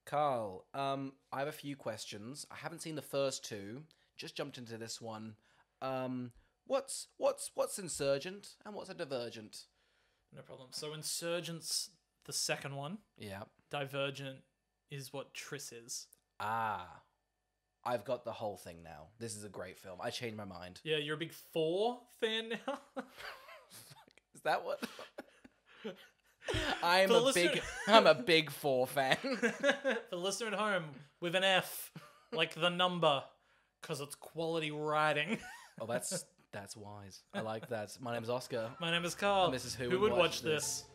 Carl, I have a few questions. I haven't seen the first two. Just jumped into this one. What's Insurgent and what's a Divergent? No problem. So Insurgent's the second one. Yeah. Divergent is what Triss is. Ah. I've got the whole thing now. This is a great film. I changed my mind. Yeah, you're a big 4 fan now? Is that what? I'm a big 4 fan. For the listener at home, with an F, like the number, because it's quality writing. Oh, that's wise. I like that. My name's Oscar. My name is Carl. And this is Who would watch this?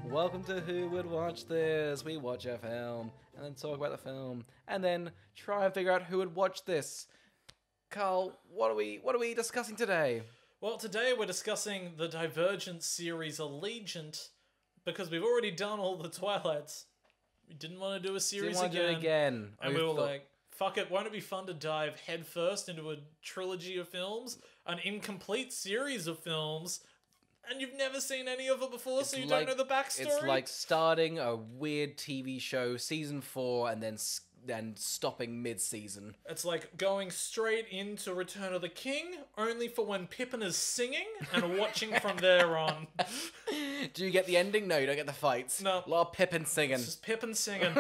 Welcome to Who Would Watch This. We watch a film and then talk about the film and then try and figure out who would watch this. Carl, what are we discussing today? Well, today we're discussing the Divergent Series Allegiant because we've already done all the Twilights. We didn't want to do a series again. And we were like, fuck it, won't it be fun to dive headfirst into a trilogy of films? An incomplete series of films, and you've never seen any of it before, so you don't know the backstory? It's like starting a weird TV show, season 4, and then stopping mid-season. It's like going straight into Return of the King, only for when Pippin is singing, and watching from there on. Do you get the ending? No, you don't get the fights. No. A lot of Pippin singing. It's just Pippin singing.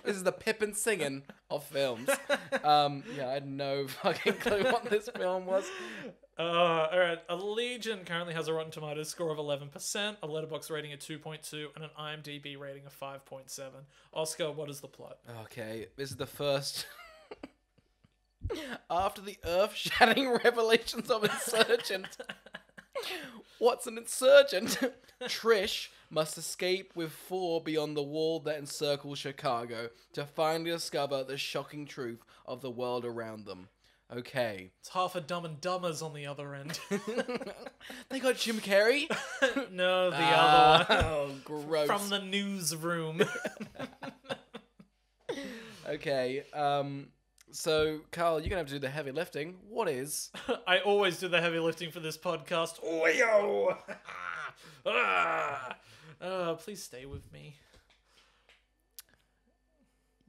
This is the Pippin singing of films. Yeah, I had no fucking clue what this film was. Alright, Allegiant currently has a Rotten Tomatoes score of 11%, a Letterboxd rating of 2.2, and an IMDb rating of 5.7. Oscar, what is the plot? Okay, this is the first... After the earth-shattering revelations of Insurgent... What's an insurgent? Trish must escape with 4 beyond the wall that encircles Chicago to finally discover the shocking truth of the world around them. Okay. It's half a Dumb and Dumbers on the other end. They got Jim Carrey? No, the other one. Oh, gross. From the newsroom. Okay, so, Carl, you're going to have to do the heavy lifting. What is... I always do the heavy lifting for this podcast. Oh, yo! Please stay with me.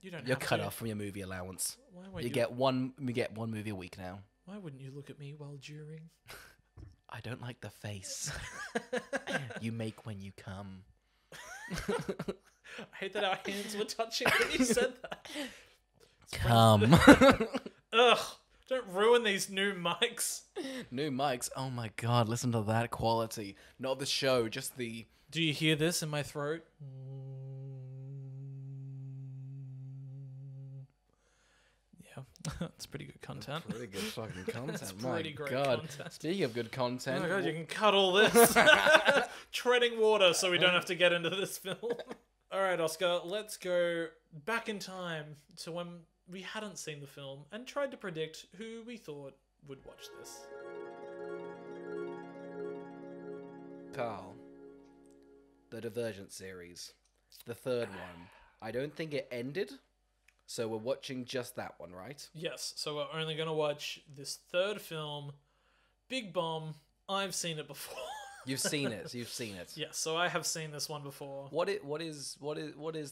You're cut off from your movie allowance. Why won't You get one movie a week now. Why wouldn't you look at me while during? I don't like the face you make when you come. I hate that our hands were touching when you said that. Come. Ugh. Don't ruin these new mics. New mics? Oh my god, listen to that quality. Not the show, just the... Do you hear this in my throat? It's pretty good content. Pretty good fucking content. It's My pretty great God. content. Speaking of good content... Oh my god, you can cut all this. Treading water so we don't have to get into this film. Alright, Oscar, let's go back in time to when we hadn't seen the film and tried to predict who we thought would watch this. Carl. The Divergent Series. The third one. I don't think it ended... So we're watching just that one, right? Yes, so we're only going to watch this third film, Big Bomb. I've seen it before. You've seen it. Yes, so I have seen this one before. What is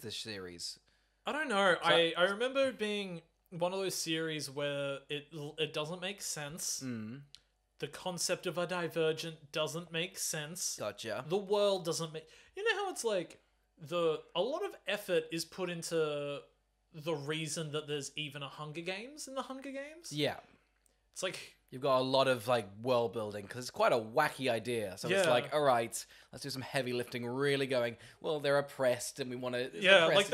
this series? I don't know. I remember it being one of those series where it doesn't make sense. The concept of a divergent doesn't make sense. Gotcha. The world doesn't make... You know how it's like a lot of effort is put into the reason that there's even a Hunger Games in the Hunger Games? Yeah. It's like... You've got a lot of, like, world building, because it's quite a wacky idea. So it's like, all right, let's do some heavy lifting, really going, well, they're oppressed, and we want to... Yeah, like,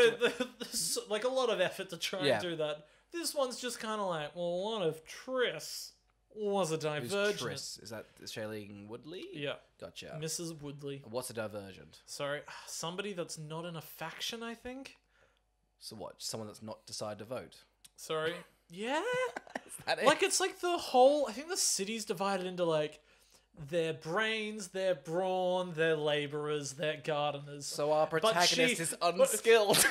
like a lot of effort to try and do that. This one's just kind of like, well, what if Triss was a divergent? Who's Triss? Is that Shailene Woodley? Yeah. Gotcha. Mrs. Woodley. What's a divergent? Sorry, somebody that's not in a faction, I think? So what? Someone that's not decided to vote? Sorry. Yeah? Is that it? Like, it's like the whole... I think the city's divided into, like, their brains, their brawn, their labourers, their gardeners. So our protagonist is unskilled.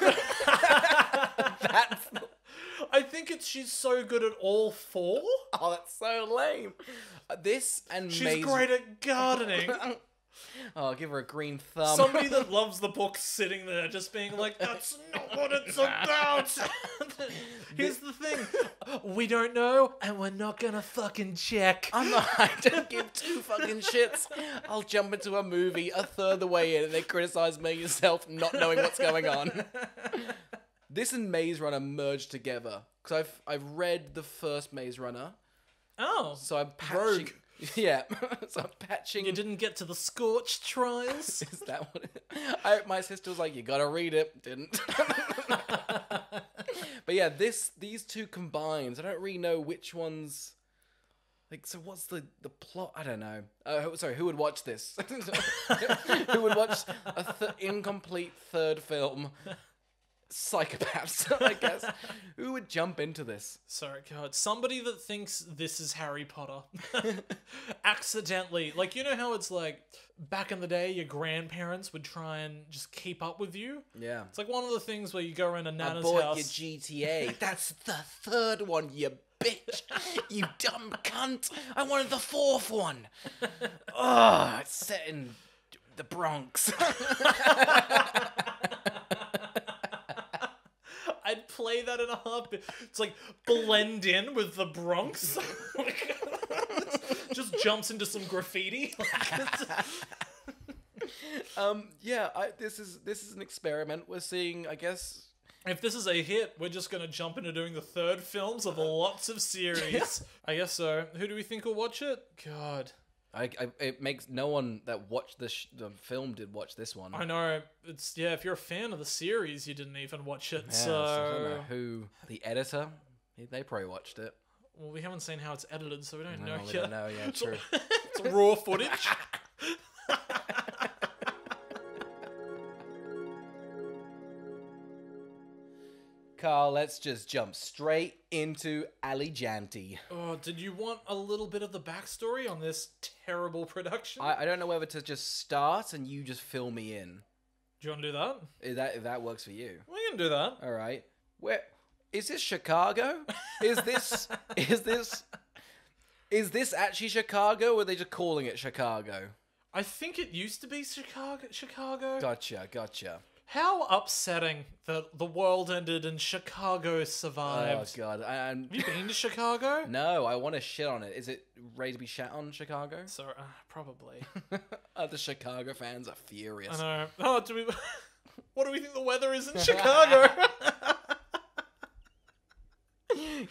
That's... I think she's so good at all 4. Oh, that's so lame. This and she's great at gardening. Oh, give her a green thumb. Somebody that loves the book sitting there just being like, that's not what it's about. Here's the thing. We don't know, and we're not gonna fucking check. I don't give two fucking shits. I'll jump into a movie a third the way in and they criticize me yourself not knowing what's going on. This and Maze Runner merged together. Because I've read the first Maze Runner. Oh. So I'm patching... Rogue. Yeah. So I'm patching... You didn't get to the Scorch trials? Is that what my sister was like, you gotta read it. Didn't. But yeah, these two combined, I don't really know which one's... Like, so what's the plot? I don't know. Sorry, who would watch this? Who would watch a incomplete third film? Psychopaths, I guess. Who would jump into this? Sorry, God. Somebody that thinks this is Harry Potter. Accidentally. Like, you know how it's like, back in the day, your grandparents would try and just keep up with you? Yeah. It's like one of the things where you go around a Nana's I bought house. your GTA. That's the third one, you bitch. You dumb cunt. I wanted the fourth one. Oh, it's set in the Bronx. I'd play that in a heartbeat. It's like blend in with the Bronx. Just jumps into some graffiti. Yeah, this is an experiment. We're seeing, I guess. If this is a hit, we're just gonna jump into doing the third films of lots of series. I guess so. Who do we think will watch it? God. It makes no one that watched the film did watch this one. I know. It's if you're a fan of the series, you didn't even watch it. Yeah, so I don't know who the editor. They probably watched it. Well, we haven't seen how it's edited, so we don't know No, we yet. don't know. Yeah, true. It's raw footage. Carl, let's just jump straight into Allegiant. Oh, did you want a little bit of the backstory on this terrible production? I don't know whether to just start and you just fill me in. Do you want to do that? If that works for you. We can do that. All right. Where is this Chicago? Is this actually Chicago, or are they just calling it Chicago? I think it used to be Chicago. Gotcha. How upsetting that the world ended and Chicago survived. Oh god. Have you been to Chicago? No, I want to shit on it. Is it ready to be shat on, Chicago? So, probably. The Chicago fans are furious. I know. Oh, what do we think the weather is in Chicago?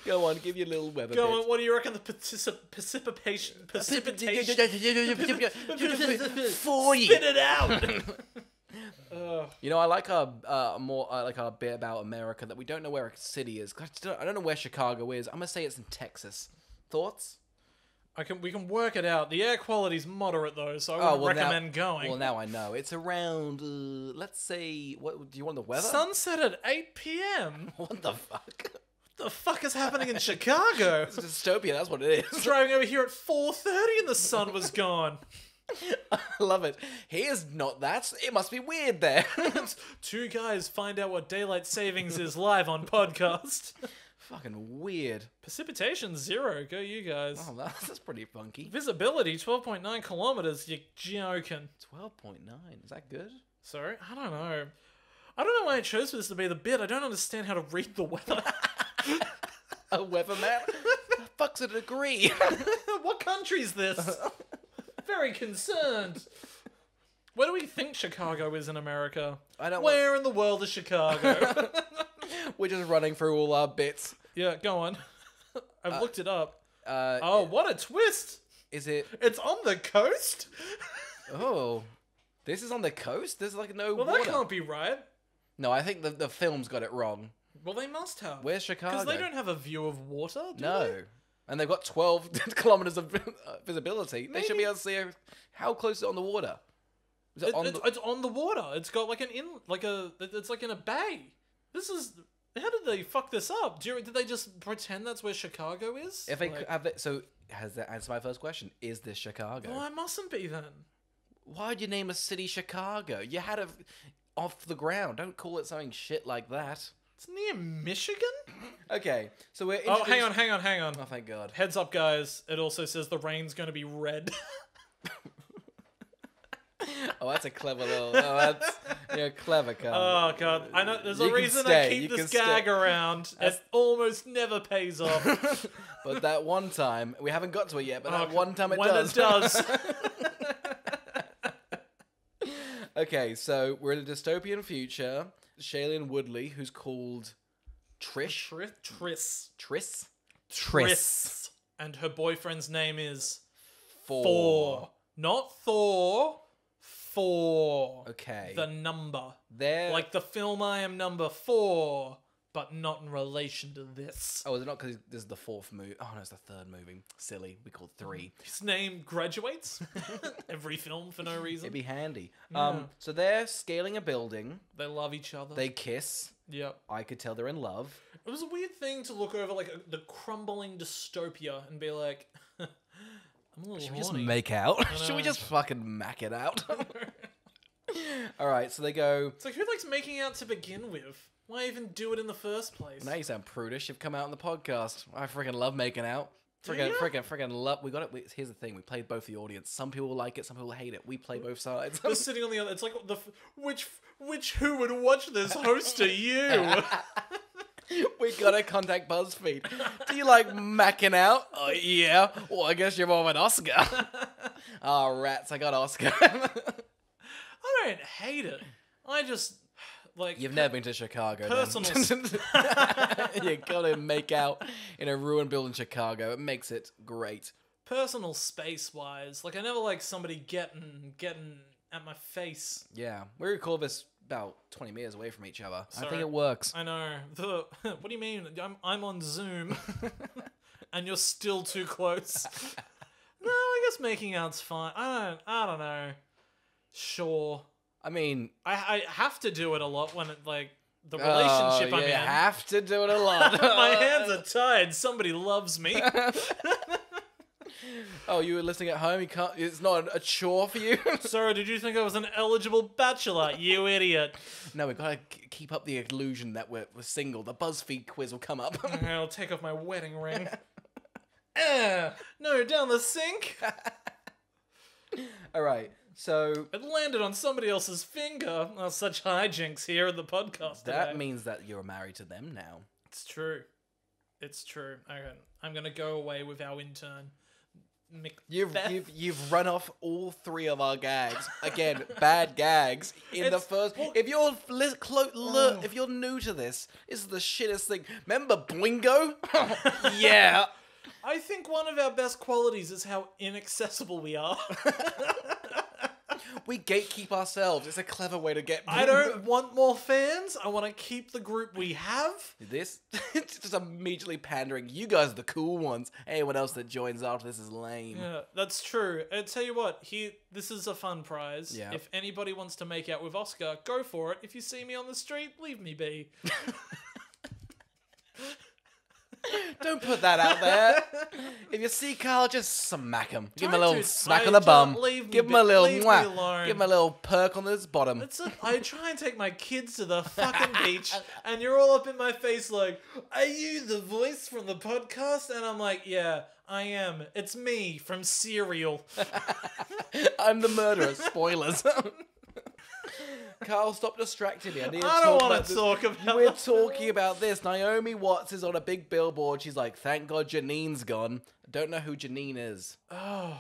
Go on, give your little weather Go bit. on, what do you reckon the precipitation... Spit it out! You know, I like our our bit about America that we don't know where a city is. I don't know where Chicago is. I'm gonna say it's in Texas. Thoughts? We can work it out. The air quality's moderate though, so I would recommend going. Well, now I know. It's around. Let's say. What do you want the weather? Sunset at 8 p.m. What the fuck? What the fuck is happening in Chicago? It's a dystopia. That's what it is. Driving over here at 4:30 and the sun was gone. I love it. Here's not that. It must be weird there. Two guys find out what daylight savings is live on podcast. Fucking weird. Precipitation 0. Go you guys. Oh, that's pretty funky. Visibility 12.9 kilometers. You joking? 12.9. Is that good? Sorry, I don't know. I don't know why I chose for this to be the bit. I don't understand how to read the weather. A weatherman? The fuck's a degree? What country's this? Very concerned. Where do we think Chicago is in America? Where in the world is Chicago? We're just running through all our bits. Yeah, go on. I've looked it up. What a twist! Is it? It's on the coast? Oh. This is on the coast? There's like no water. Well, that can't be right. No, I think the film's got it wrong. Well, they must have. Where's Chicago? Because they don't have a view of water, do No. they? And they've got 12 kilometers of visibility. They should be able to see how close is it on the water. Is it It's on the water. It's got like it's like in a bay. How did they fuck this up? Did they just pretend that's where Chicago is? If they have that, so has that answered my first question? Is this Chicago? Well, it mustn't be then. Why'd you name a city Chicago? You had it off the ground. Don't call it something shit like that. It's near Michigan? Okay, so we're Oh, hang on. Oh, thank God. Heads up, guys. It also says the rain's going to be red. Oh, that's a clever little. Oh, you're clever, Carl. Oh god, I know. There's You a can reason stay, I keep you this can gag stay. around. It almost never pays off. But that one time, we haven't got to it yet. But that one time it when does. it does. Okay, so we're in a dystopian future. Shailene Woodley, who's called Trish. Triss. Triss. And her boyfriend's name is Four. Not Thor. 4. Okay. The number. They're... Like the film I Am Number 4, but not in relation to this. Oh, is it not because this is the 4th movie? Oh, no, it's the 3rd movie. Silly. We called 3. His name graduates every film for no reason. It'd be handy. Yeah. So they're scaling a building. They love each other. They kiss. Yep. I could tell they're in love. It was a weird thing to look over like the crumbling dystopia and be like, I'm a little Should we just horny. make out? I Should we know. just fucking mack it out? All right, so they go. It's like, who likes making out to begin with? Why even do it in the first place? Now you sound prudish. You've come out on the podcast. I freaking love making out. Do ya? Freaking love. We got it. Here's the thing. We played both the audience. Some people like it. Some people hate it. We play both sides. They're sitting on the other. It's like which who would watch this? Host are you? We gotta contact BuzzFeed. Do you like macking out? Oh yeah. Well, I guess you're more of an Oscar. Oh rats! I got Oscar. I don't hate it. I just like You've never been to Chicago. personal. You gotta make out in a ruined building in Chicago. It makes it great. Personal space wise, like I never like somebody getting at my face. Yeah, we record this about 20 meters away from each other. I Sorry. think it works. I know. What do you mean? I'm on Zoom, and you're still too close. No, I guess making out's fine. I don't know. Sure. I mean, I have to do it a lot when it like the relationship I'm you in. have to do it a lot. My hands are tied. Somebody loves me. Oh, you were listening at home. You can't. It's not a chore for you. Sorry, did you think I was an eligible bachelor? You idiot. No, we gotta keep up the illusion that we're single. The BuzzFeed quiz will come up. I'll take off my wedding ring. No, down the sink. All right. So It landed on somebody else's finger. Oh, such hijinks here in the podcast that today. means that you're married to them now. It's true. It's true. Okay, I'm gonna go away with our intern. You've run off all 3 of our gags again. Bad gags in the first. If you're if you're new to this is the shittest thing. Remember Boingo? Yeah. I think one of our best qualities is how inaccessible we are. We gatekeep ourselves. It's a clever way to get. I don't want more fans. I want to keep the group we have. This it's just immediately pandering. You guys are the cool ones. Anyone else that joins after this is lame. Yeah, that's true. I tell you what, this is a fun prize. Yeah. If anybody wants to make out with Oscar, go for it. If you see me on the street, leave me be. Don't put that out there. If you see Carl, just smack him. Give him a Don't little do- smack I on the just bum. leave me Give him be- a little leave me mwah. alone. Give him a little perk on his bottom. I try and take my kids to the fucking beach, and you're all up in my face like, are you the voice from the podcast? And I'm like, yeah, I am. It's me from Serial. I'm the murderer. Spoilers. Carl, stop distracting me. I need to I don't talk want about to this. talk about We're that. talking about this. Naomi Watts is on a big billboard. She's like, thank God Janine's gone. I don't know who Janine is. Oh,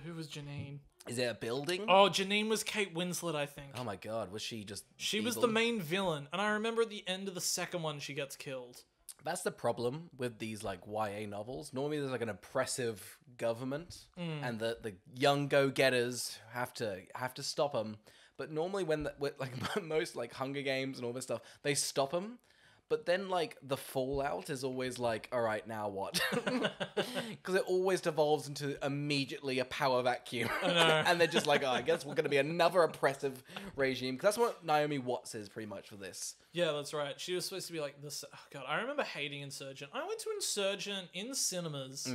who was Janine? Is it a building? Oh, Janine was Kate Winslet, I think. Oh my God, was she just She was evil? the main villain, and I remember at the end of the second one, she gets killed. That's the problem with these like YA novels. Normally there's like an oppressive government and the young go-getters have to stop them. But normally when like most like Hunger Games and all this stuff, they stop them. But then like the fallout is always like, all right, now what? Because it always devolves into immediately a power vacuum. And they're just like, oh, I guess we're going to be another oppressive regime. Because that's what Naomi Watts is pretty much for this. Yeah, that's right. She was supposed to be like this. Oh God, I remember hating Insurgent. I went to Insurgent in cinemas,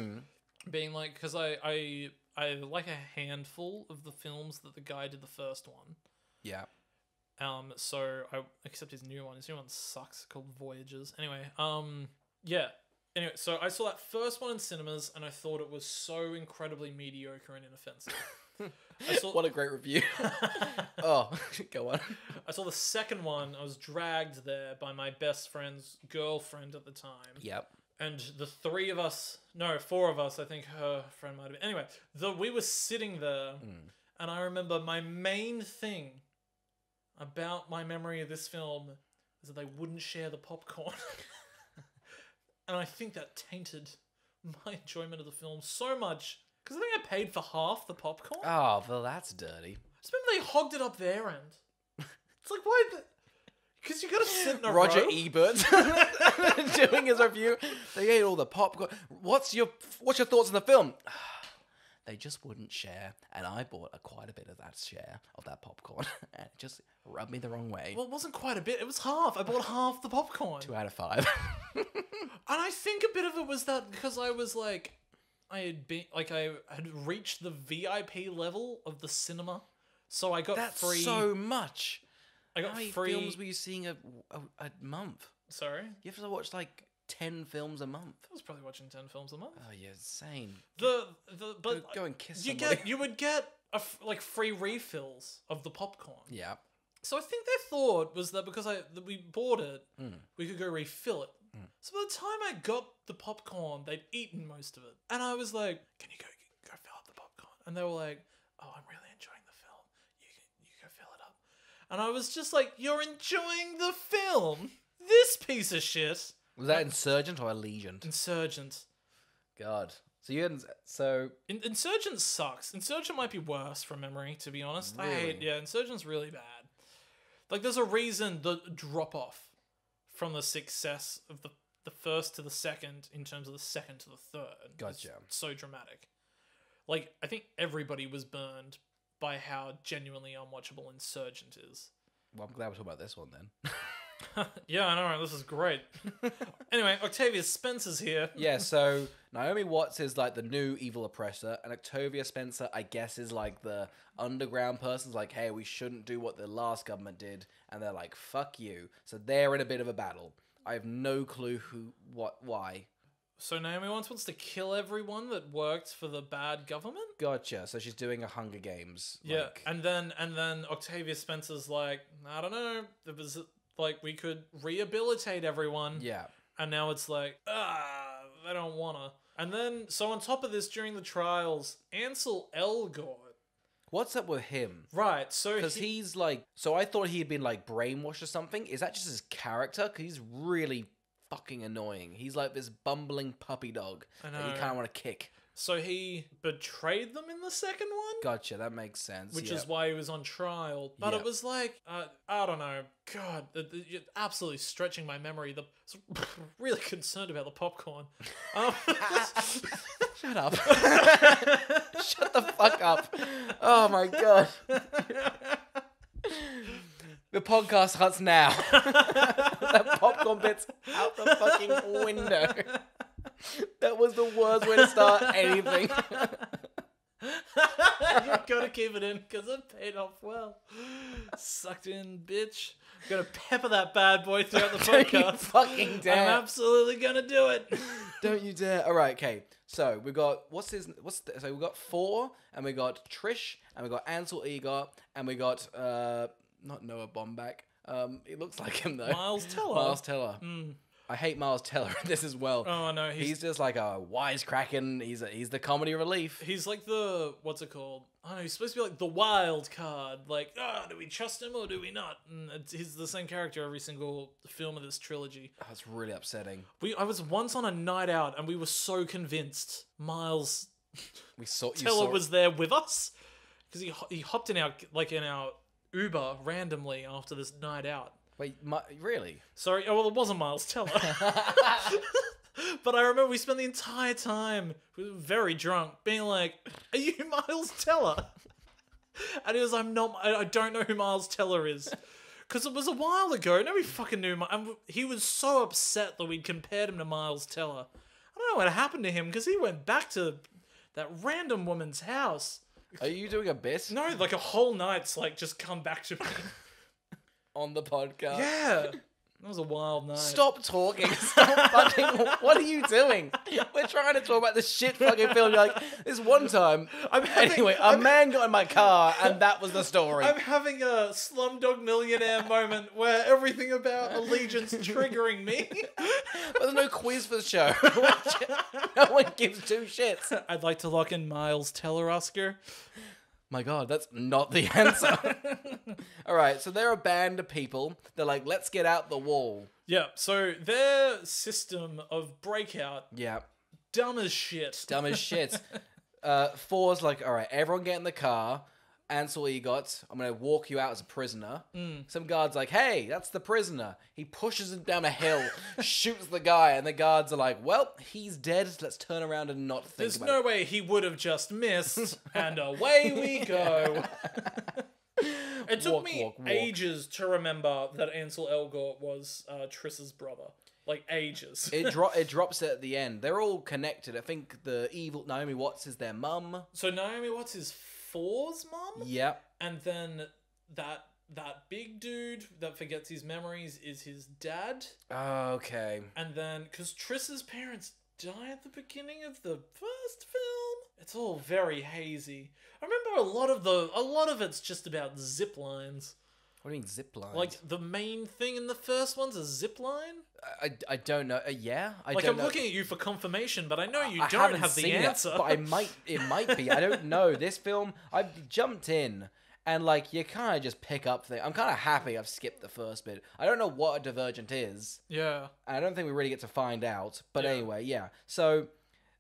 being like, because I like a handful of the films that the guy did the first one. Yeah. So except his new one. His new one sucks, called Voyages. Anyway, yeah. Anyway, so I saw that first one in cinemas, and I thought it was so incredibly mediocre and inoffensive. What a great review. Oh, go on. I saw the second one. I was dragged there by my best friend's girlfriend at the time. Yep. And the three of us, no, four of us, I think her friend might have been. Anyway, we were sitting there, and I remember my main thing about my memory of this film is that they wouldn't share the popcorn. And I think that tainted my enjoyment of the film so much. Because I think I paid for half the popcorn. Oh, well, that's dirty. I just remember they hogged it up their end. It's like, why? Because you got to sit in a Roger row. Ebert doing his review. They ate all the popcorn. What's your thoughts on the film? They just wouldn't share, and I bought quite a bit of that share of that popcorn, and it just rubbed me the wrong way. Well, it wasn't quite a bit. It was half. I bought half the popcorn. 2 out of 5. And I think a bit of it was that because I was like, I had reached the VIP level of the cinema, so I got That's free. so much. I got How many free films were you seeing a month? Sorry, You have to watch like 10 films a month. I was probably watching 10 films a month. Oh, you're insane. But Go and kiss you somebody. you would get like free refills of the popcorn. Yeah. So I think their thought was that because that we bought it, we could go refill it. So by the time I got the popcorn, they'd eaten most of it, and I was like, "Can you go fill up the popcorn?" And they were like, "Oh, I'm really enjoying the film. You go fill it up." And I was just like, "You're enjoying the film? This piece of shit." Was that Insurgent or Allegiant? Insurgent. God. So you hadn't. So Insurgent sucks. Insurgent might be worse from memory, to be honest. Really? Insurgent's really bad. Like, there's a reason the drop off from the success of the first to the second in terms of the second to the third. Gotcha. Is so dramatic. Like, I think everybody was burned by how genuinely unwatchable Insurgent is. well, I'm glad we're talking about this one then. Yeah, I know, right? This is great. Anyway, Octavia Spencer's here. Yeah. So Naomi Watts is like the new evil oppressor, and Octavia Spencer, I guess, is like the underground person's like, hey, we shouldn't do what the last government did, and they're like, fuck you. So they're in a bit of a battle. I have no clue why. So Naomi wants to kill everyone that worked for the bad government? Gotcha. So she's doing a Hunger Games. Yeah, like- and then Octavia Spencer's like, I don't know, it was like we could rehabilitate everyone. Yeah. And now it's like, I don't wanna. And then, so on top of this, during the trials, Ansel Elgort. What's up with him? Right, so Because he's like, so I thought he had been like brainwashed or something. Is that just his character? Because he's really fucking annoying. He's like this bumbling puppy dog I that you know. kind of want to kick. So he betrayed them in the second one? Gotcha, that makes sense. Which yeah. is why he was on trial. But Yeah. it was like, I don't know. God, you're absolutely stretching my memory. Really concerned about the popcorn. Shut up. Shut the fuck up. Oh my god. The podcast cuts now. That popcorn bit's out the fucking window. That was the worst way to start anything. You gotta keep it in because it paid off well. Sucked in, bitch. Gonna pepper that bad boy throughout the Don't you podcast. fucking dare. I'm absolutely gonna do it. Don't you dare. All right, okay. So we got so we got 4, and we got Trish, and we got Ansel Elgort, and we got not Noah Baumbach. It looks like him though. Miles Teller. Miles Teller. I hate Miles Teller in this as well. Oh no, He's just like a wisecracking. He's the comedy relief. He's like the, what's it called? I don't know, he's supposed to be like the wild card. Like, do we trust him or do we not? And he's the same character every single film of this trilogy. That's really upsetting. I was once on a night out and we were so convinced Miles Teller was there with us because he hopped in our Uber randomly after this night out. Wait, really? Sorry, well, it wasn't Miles Teller. But I remember we spent the entire time, we were very drunk, being like, are you Miles Teller? And he was, I don't know who Miles Teller is. Because it was a while ago, nobody fucking knew. And he was so upset that we'd compared him to Miles Teller. I don't know what happened to him, because he went back to that random woman's house. Are you doing a bit? No, like a whole night's like just come back to me. On the podcast? Yeah. That was a wild night. Stop talking. Stop fucking. What are you doing? We're trying to talk about this shit fucking film. You're like, this one time. A man got in my car and that was the story. I'm having a Slumdog Millionaire moment where everything about Allegiant's triggering me. But there's no quiz for the show. No one gives two shits. I'd like to lock in Miles Teller, Oscar. My God, that's not the answer. All right, so they're a band of people. They're like, let's get out the wall. Yeah, so their system of breakout, Yeah. dumb as shit. Dumb as shit. Four's like, all right, everyone get in the car. Ansel Egot, I'm going to walk you out as a prisoner. Some guard's like, hey, that's the prisoner. He pushes him down a hill, shoots the guy, and the guards are like, well, he's dead. Let's turn around and not think There's about no it. way he would have just missed, and away we go. It took me ages to remember that Ansel Elgort was Triss's brother. Like, ages. It drops it at the end. They're all connected. I think the evil Naomi Watts is their mum. So Naomi Watts is Four's mum? Yep. And then that big dude that forgets his memories is his dad. Okay. And then, because Triss's parents die at the beginning of the first film, it's all very hazy. I remember a lot of it's just about zip lines. What do you mean zip lines? Like, the main thing in the first one's a zip line? I don't know. Yeah, I'm looking at you for confirmation, but I know you I don't haven't have the seen answer. It, but it might be. I don't know. This film, I've jumped in, and like you kind of just pick up things. I'm kind of happy I've skipped the first bit. I don't know what a Divergent is. Yeah. I don't think we really get to find out. But Yeah. anyway, yeah. So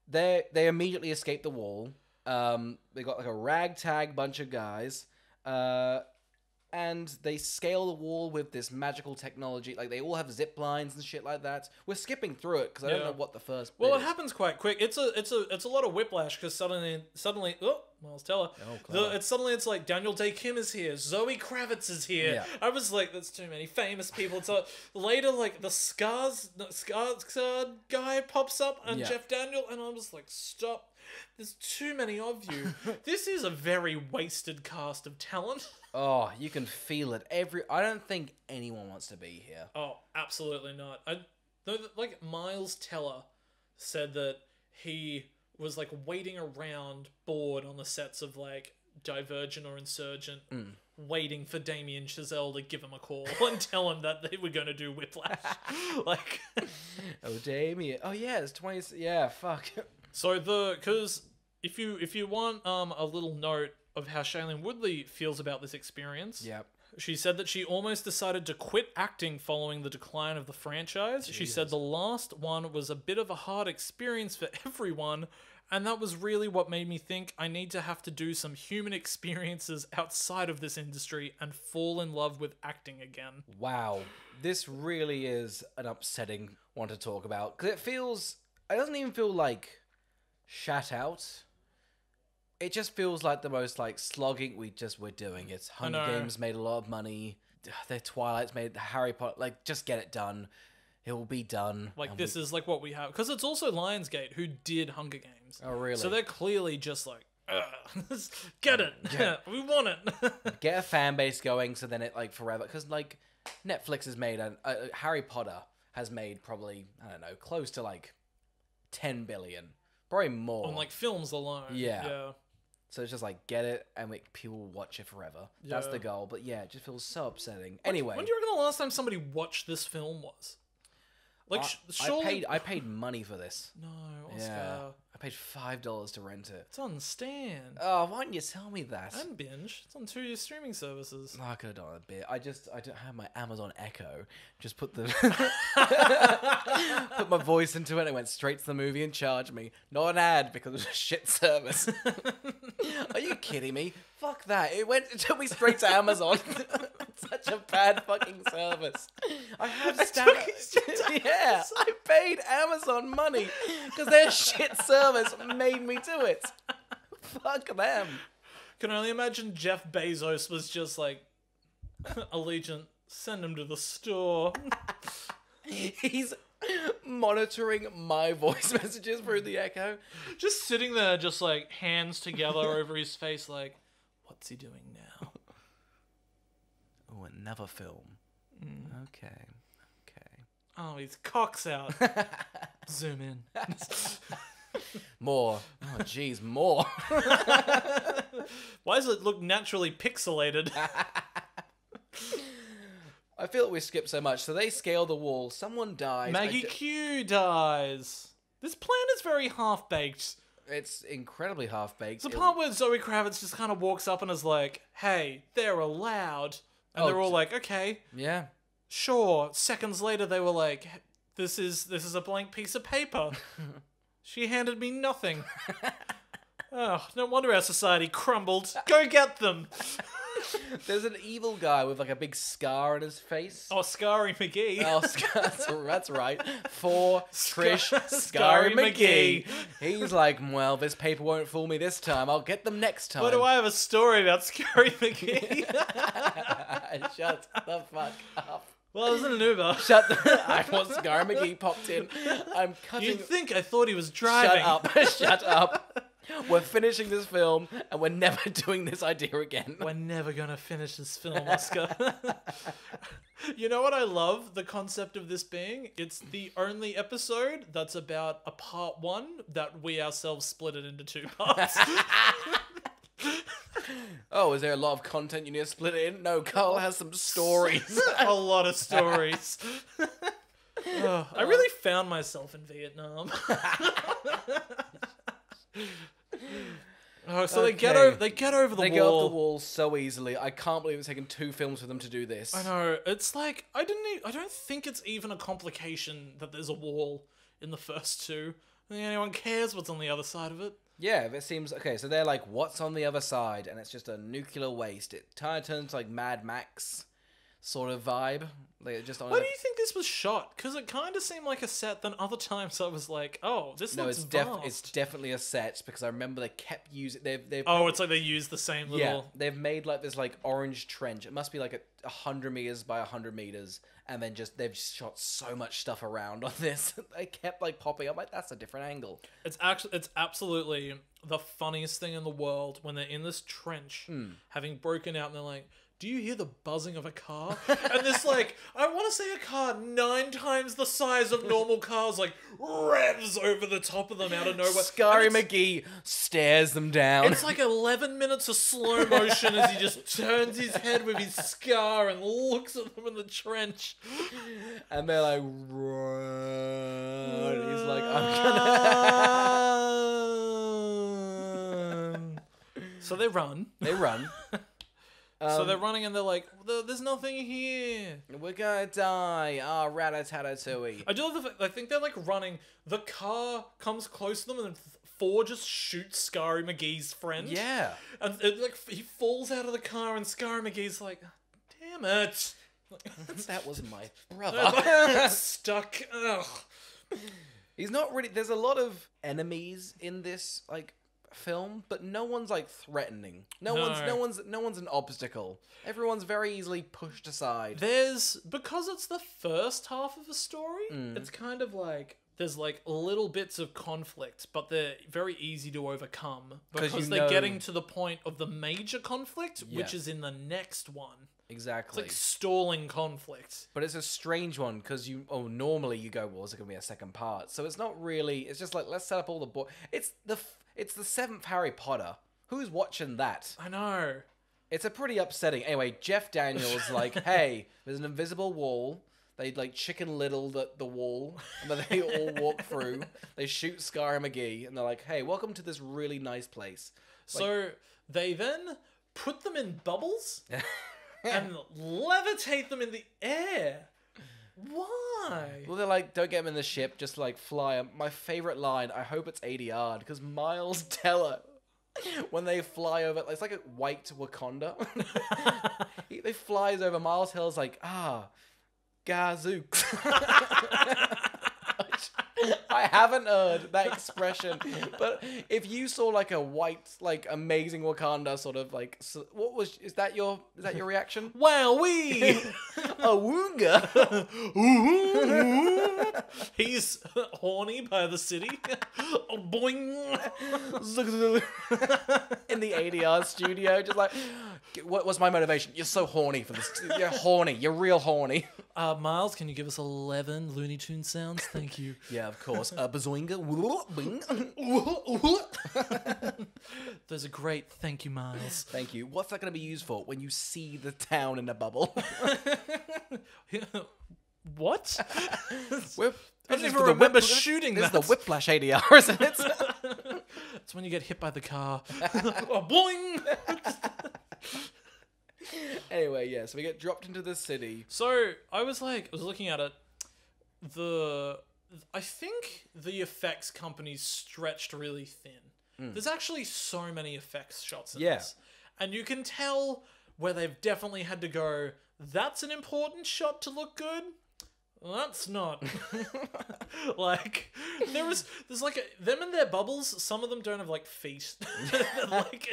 they immediately escape the wall. They got like a ragtag bunch of guys. And they scale the wall with this magical technology. Like, they all have zip lines and shit like that. We're skipping through it, because I don't know what the first bit Well, it is. happens quite quick. It's a lot of whiplash, because suddenly, oh, Miles Teller. It's like, Daniel Day Kim is here. Zoe Kravitz is here. Yeah. I was like, that's too many famous people. So later, like, the Scars guy pops up, and Jeff Daniel, and I was like, stop. There's too many of you. This is a very wasted cast of talent. Oh, you can feel it. I don't think anyone wants to be here. Oh, absolutely not. Like, Miles Teller said that he was, like, waiting around bored on the sets of, like, Divergent or Insurgent, waiting for Damien Chazelle to give him a call and tell him that they were going to do Whiplash. Like... Oh, Damien. Oh, yeah, it's 20... Yeah, fuck. So because if you want a little note of how Shailene Woodley feels about this experience, she said that she almost decided to quit acting following the decline of the franchise. Jesus. She said the last one was a bit of a hard experience for everyone, and that was really what made me think I need to have to do some human experiences outside of this industry and fall in love with acting again. Wow, this really is an upsetting one to talk about, because it doesn't even feel like shat out. It just feels like the most like slogging. We're doing it. Hunger Games made a lot of money. Their Twilight's made Harry Potter. Like, just get it done. It will be done. Like, this is like what we have, because it's also Lionsgate who did Hunger Games. Oh, really? So they're clearly just like, get it. Yeah. We want it. Get a fan base going, so then it like forever. Because like Netflix has made Harry Potter has made probably, I don't know, close to like 10 billion. Probably more. On, like, films alone. Yeah. So it's just like, get it, and people will watch it forever. Yeah. That's the goal. But yeah, it just feels so upsetting. Anyway. When do you reckon the last time somebody watched this film was? Like, surely... I paid money for this. No, Oscar. Yeah. I paid $5 to rent it. It's on Stan. Oh, why didn't you tell me that? And Binge. It's on 2 streaming services. Oh, I could have done a bit. I don't have my Amazon Echo. Just put the put my voice into it and it went straight to the movie and charged me. Not an ad, because it was a shit service. Are you kidding me? Fuck that. It took me straight to Amazon. Such a bad fucking service. I have yeah, I paid Amazon money because their shit service made me do it. Fuck them. Can only imagine Jeff Bezos was just like, Allegiant, send him to the store. He's monitoring my voice messages through the Echo. Just sitting there, just like hands together over his face, like, what's he doing now? Oh, another film. Okay. Oh, his cock's out. Zoom in. More. Oh, jeez, more. Why does it look naturally pixelated? I feel like we skipped so much. So they scale the wall. Someone dies. Maggie Q dies. This plan is very half-baked. It's incredibly half-baked. The part where Zoe Kravitz just kind of walks up and is like, hey, they're allowed. And they're all like, okay, Yeah. sure. Seconds later, they were like, this is a blank piece of paper. She handed me nothing. Oh, no wonder our society crumbled. Go get them. There's an evil guy with like a big scar on his face. Oh, Scary McGee. Oh, that's right. For Trish Scary Scary McGee. He's like, well, this paper won't fool me this time. I'll get them next time. Why do I have a story about Scary McGee? Shut the fuck up. Well, I was in an Uber. I want Scary McGee popped in. I'm cutting. You'd think I thought he was driving. Shut up. Shut up. We're finishing this film, and we're never doing this idea again. We're never gonna finish this film, Oscar. You know what I love? The concept of this being? It's the only episode that's about a part one that we ourselves split it into two parts. Oh, is there a lot of content you need to split it in? No, Carl has some stories. A lot of stories. Oh, I really found myself in Vietnam. Oh, so they get over the wall. They get off the wall so easily. I can't believe it's taken 2 films for them to do this. I know. It's like I don't think it's even a complication that there's a wall in the first 2. I think anyone cares what's on the other side of it. Yeah, it seems okay. So they're like, "What's on the other side?" And it's just a nuclear waste. It kind of turns like Mad Max sort of vibe. Like just on. Why do you think this was shot? Because it kind of seemed like a set. Then other times I was like, "Oh, this looks vast." It's definitely a set because I remember they kept using. They've Oh, it's like they used the same little. Yeah, they've made like this like orange trench. It must be like 100 meters by 100 meters, and then they've shot so much stuff around on this. They kept like popping up like that's a different angle. It's absolutely the funniest thing in the world when they're in this trench, having broken out, and they're like, do you hear the buzzing of a car? And this, like, I want to say a car 9 times the size of normal cars, like, revs over the top of them out of nowhere. Scary McGee stares them down. It's like 11 minutes of slow motion as he just turns his head with his scar and looks at them in the trench. And they're like, run. And he's like, I'm gonna... So they run. They run. So they're running and they're like, there's nothing here. We're gonna die. Ah, rat-a-tat-a-tooey. I do love the fact, I think they're like running. The car comes close to them and Thor just shoots Scary McGee's friend. Yeah. And like he falls out of the car and Scary McGee's like, damn it. That was my brother. Stuck. Ugh. He's not really... There's a lot of enemies in this, like... film, but no one's like threatening. No one's an obstacle. Everyone's very easily pushed aside. Because it's the first half of a story, it's kind of like there's like little bits of conflict, but they're very easy to overcome because they're getting to the point of the major conflict, which is in the next one. Exactly. It's like stalling conflict. But it's a strange one because normally you go, well, is it going to be a second part? So it's not really, it's just like, let's set up all the It's the 7th Harry Potter. Who's watching that? I know. It's a pretty upsetting. Anyway, Jeff Daniels like, hey, there's an invisible wall. They like Chicken Little the wall, and then they all walk through. They shoot Scary McGee, and they're like, hey, welcome to this really nice place. So they then put them in bubbles and levitate them in the air. Why? Well, they're like, don't get them in the ship, just like fly 'em. My favorite line, I hope it's ADR'd, because Miles Teller, when they fly over, it's like a white Wakanda. They flies over, Miles Teller's like, gazooks. I haven't heard that expression, but if you saw like a white, like amazing Wakanda sort of like, is that your reaction? Wowee! A woonga. He's horny by the city. Boing. In the ADR studio, just like, what's my motivation? You're so horny for this. You're horny. You're real horny. Miles, can you give us 11 Looney Tunes sounds? Thank you. Yeah, of course. Bazoinga. Those are great. Thank you, Miles. Thank you. What's that going to be used for when you see the town in a bubble? What? I don't This is even for the remember shooting This that. is the Whiplash ADR, isn't it? It's when you get hit by the car. Oh, boing! Anyway, yeah, so we get dropped into the city. So I was looking at it. I think the effects company's stretched really thin. There's actually so many effects shots in this. And you can tell where they've definitely had to go, that's an important shot to look good. Well, that's not. Like, there's like them in their bubbles. Some of them don't have like feet. I'm like,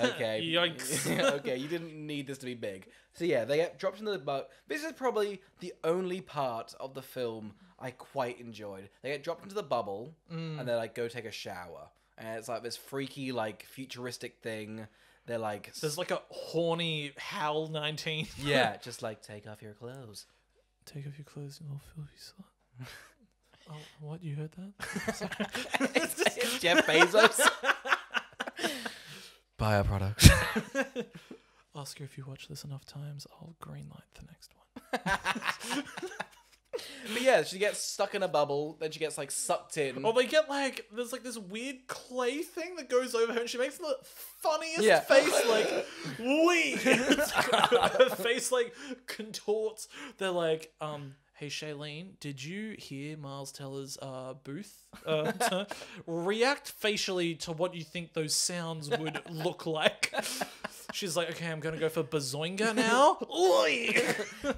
Okay. Yikes. Okay, you didn't need this to be big. So yeah, they get dropped into the boat. This is probably the only part of the film I quite enjoyed. They get dropped into the bubble, and they like go take a shower. And it's like this freaky, like, futuristic thing. They're like... There's like a horny HAL 19. Yeah, just like, take off your clothes. Take off your clothes, you little filthy slut. Oh, what? You heard that? It's Jeff Bezos. Buy our products. Oscar, if you watch this enough times, I'll greenlight the next one. But yeah, she gets stuck in a bubble, then she gets like sucked in. Oh, they get like, there's like this weird clay thing that goes over her and she makes the funniest face, like, wee! Her face like contorts. They're like, hey Shailene, did you hear Miles Teller's booth? React facially to what you think those sounds would look like. She's like, okay, I'm gonna go for bazoinga now.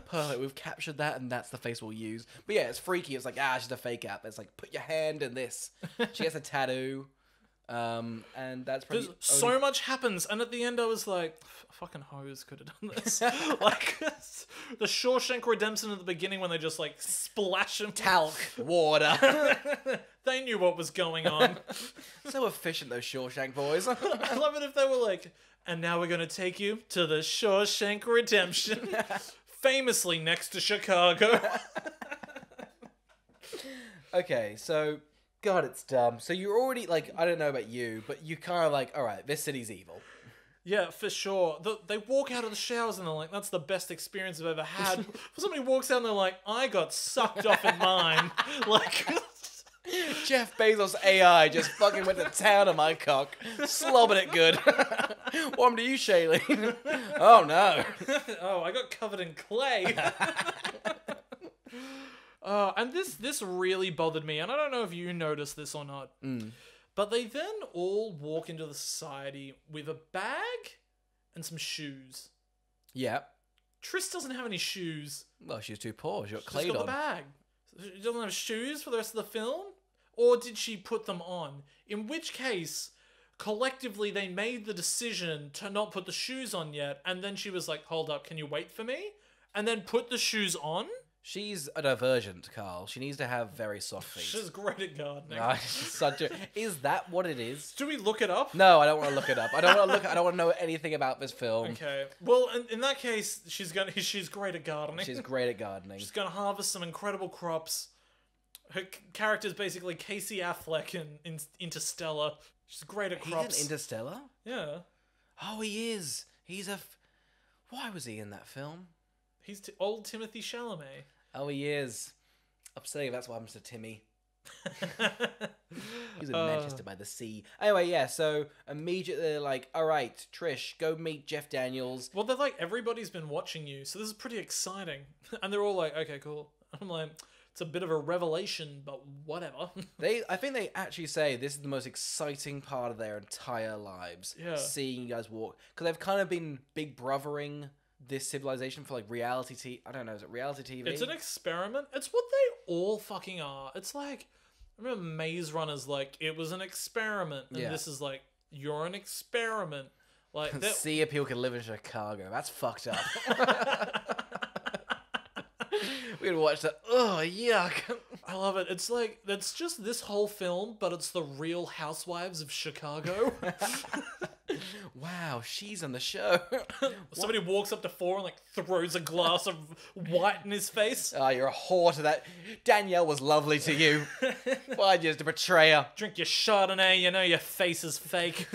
Perfect, we've captured that and that's the face we'll use. But yeah, it's freaky. It's like, she's a fake app. It's like, put your hand in this. She gets a tattoo. And that's probably... So much happens. And at the end I was like, fucking hose could have done this. Like, the Shawshank Redemption at the beginning when they just like splash him. Talc. Water. They knew what was going on. So efficient, those Shawshank boys. I love it if they were like, and now we're going to take you to the Shawshank Redemption. Famously next to Chicago. Okay, so... God, it's dumb. So you're already, like, I don't know about you, but you kind of like, alright, this city's evil. Yeah, for sure. They walk out of the showers and they're like, that's the best experience I've ever had. Somebody walks out and they're like, I got sucked off in mine. Like... Jeff Bezos AI just fucking went to town on my cock. Slobbing it good. What happened to you, Shailene? Oh, no. Oh, I got covered in clay. And this really bothered me, and I don't know if you noticed this or not, but they then all walk into the society with a bag and some shoes. Yeah. Trish doesn't have any shoes. Well, she was too poor. She got She's clayed got on. the bag. She doesn't have shoes for the rest of the film? Or did she put them on? In which case, collectively, they made the decision to not put the shoes on yet, and then she was like, hold up, can you wait for me? And then put the shoes on? She's a divergent, Carl. She needs to have very soft feet. She's great at gardening. Is that what it is? Do we look it up? No, I don't want to look it up. I don't want to know anything about this film. Okay. Well, in that case, she's great at gardening. She's great at gardening. She's gonna harvest some incredible crops. Her character's basically Casey Affleck in Interstellar. She's great at crops. He's in Interstellar? Yeah. Oh, he is. Why was he in that film? He's old Timothy Chalamet. Oh, he is. Upsetting. That's why I'm Mr. Timmy. He's in Manchester by the sea. Anyway, yeah, so immediately they're like, all right, Trish, go meet Jeff Daniels. Well, they're like, everybody's been watching you, so this is pretty exciting. And they're all like, okay, cool. I'm like, it's a bit of a revelation, but whatever. I think they actually say this is the most exciting part of their entire lives. Yeah. Seeing you guys walk. Because they've kind of been big brothering this civilization for like reality TV. I don't know, is it reality TV? It's an experiment. It's what they all fucking are. It's like, I remember Maze Runner's like, it was an experiment. And Yeah. this is like, you're an experiment. Like, See if people can live in Chicago. That's fucked up. We'd watch that. Oh, yuck. I love it. It's like, it's just this whole film, but it's the Real Housewives of Chicago. Wow, she's on the show. Somebody walks up to Four and like throws a glass of white in his face. Oh, you're a whore to that. Danielle was lovely to you. Why just a betrayer? Drink your Chardonnay, you know your face is fake.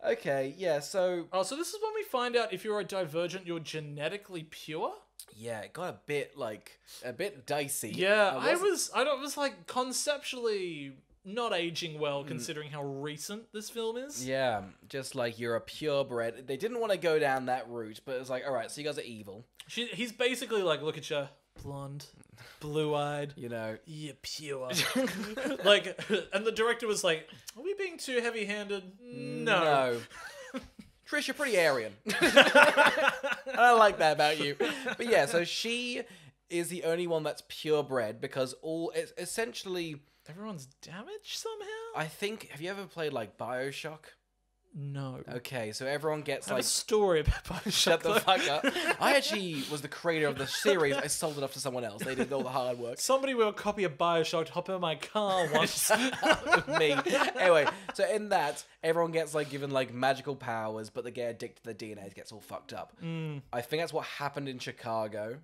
Okay, yeah, so... Oh, so this is when we find out if you're a Divergent, you're genetically pure? Yeah, it got a bit dicey. Yeah, I was like conceptually not aging well considering how recent this film is. Yeah, just like you're a purebred. They didn't want to go down that route, but it's like, alright, so you guys are evil. He's basically like, look at you, blonde, blue-eyed. You know. You're pure. Like, and the director was like, are we being too heavy-handed? No. Trish, you're pretty Aryan. I like that about you. But yeah, so she is the only one that's purebred because it's essentially... Everyone's damaged somehow? I think... Have you ever played, like, BioShock? No. Okay, so everyone gets, I have like... a story about BioShock. Shut the fuck up. I actually was the creator of the series. I sold it off to someone else. They did all the hard work. Somebody will copy a BioShock to hop in my car once. Me. Anyway, so in that, everyone gets, like, given, like, magical powers, but they get addicted to the DNA. It gets all fucked up. I think that's what happened in Chicago,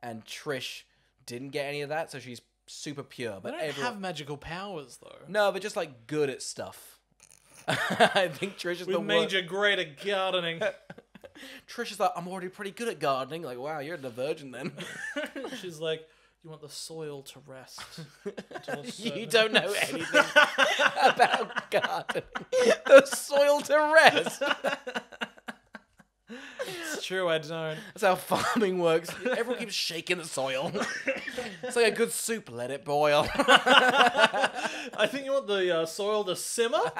and Trish didn't get any of that, so she's super pure. But They don't have magical powers, though. No, but just, like, good at stuff. I think Trish is We made you great at gardening. Trish is like, I'm already pretty good at gardening. Like, wow, you're a Divergent then. She's like, you want the soil to rest. You don't know anything about gardening. The soil to rest. It's true, I don't. That's how farming works. Everyone keeps shaking the soil. It's like a good soup. Let it boil. I think you want the soil to simmer.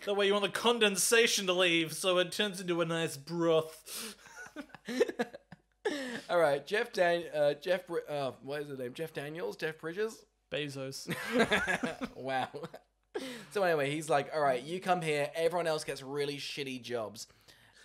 That way you want the condensation to leave, so it turns into a nice broth. All right, what is his name? Jeff Daniels? Jeff Bridges? Bezos. Wow. So anyway, he's like, all right, you come here. Everyone else gets really shitty jobs.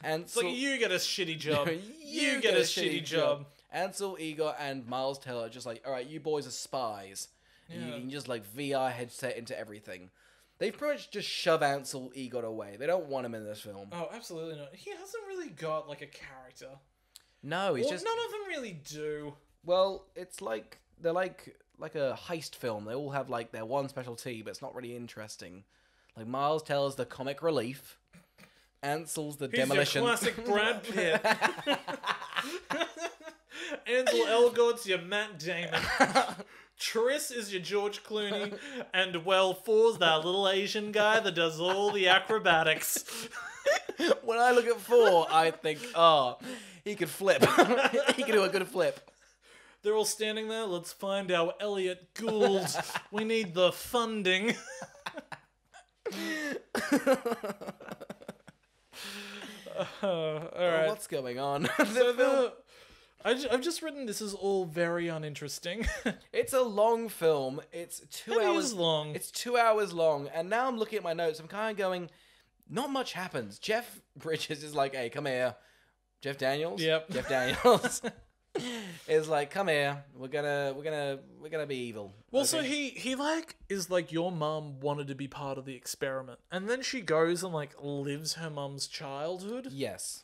And It's like, you get a shitty job. You get a shitty job. Ansel, Igor, and Miles Teller are just like, all right, you boys are spies. And you can just like VR headset into everything. They've pretty much just shove Ansel Igor away. They don't want him in this film. Oh, absolutely not. He hasn't really got like a character. No, he's Well, just... none of them really do. Well, it's like... They're like a heist film. They all have like their one specialty, but it's not really interesting. Like Miles Teller's the comic relief. Ansel's the demolition. He's your classic Brad Pitt. Ansel Elgort's your Matt Damon. Triss is your George Clooney, and well, Four's that little Asian guy that does all the acrobatics. When I look at Four, I think, oh, he could flip. He could do a good flip. They're all standing there. Let's find our Elliot Gould. We need the funding. All right. What's going on? I've just written this is all very uninteresting. It's a long film. It's 2 hours It is long. It's 2 hours long, and now I'm looking at my notes. I'm kind of going, not much happens. Jeff Bridges is like, hey, come here. Jeff Daniels. Yep. Jeff Daniels is like, come here. We're gonna be evil. Well, okay? so he like is like, your mum wanted to be part of the experiment, and then she goes and like lives her mum's childhood. Yes.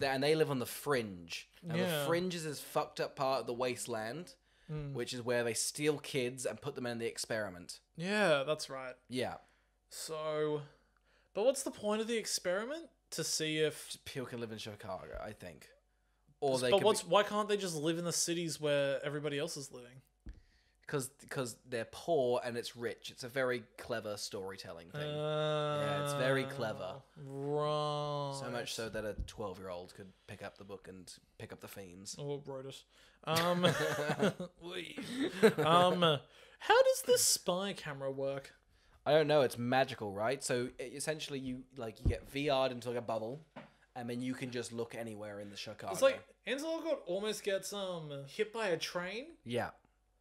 And they live on the fringe. Now, the Yeah. fringe is this fucked up part of the wasteland, which is where they steal kids and put them in the experiment. Yeah, that's right. Yeah. So, but what's the point of the experiment? To see if... People can live in Chicago, I think. Or why can't they just live in the cities where everybody else is living? Because they're poor and it's rich. It's a very clever storytelling thing. Yeah, it's very clever. Right. So much so that a 12-year-old could pick up the book and pick up the themes. Oh, wrote it. How does this spy camera work? I don't know. It's magical, right? So essentially, you get VR'd into like a bubble, and then you can just look anywhere in the Chicago. It's like Ansel Elgort almost gets hit by a train. Yeah.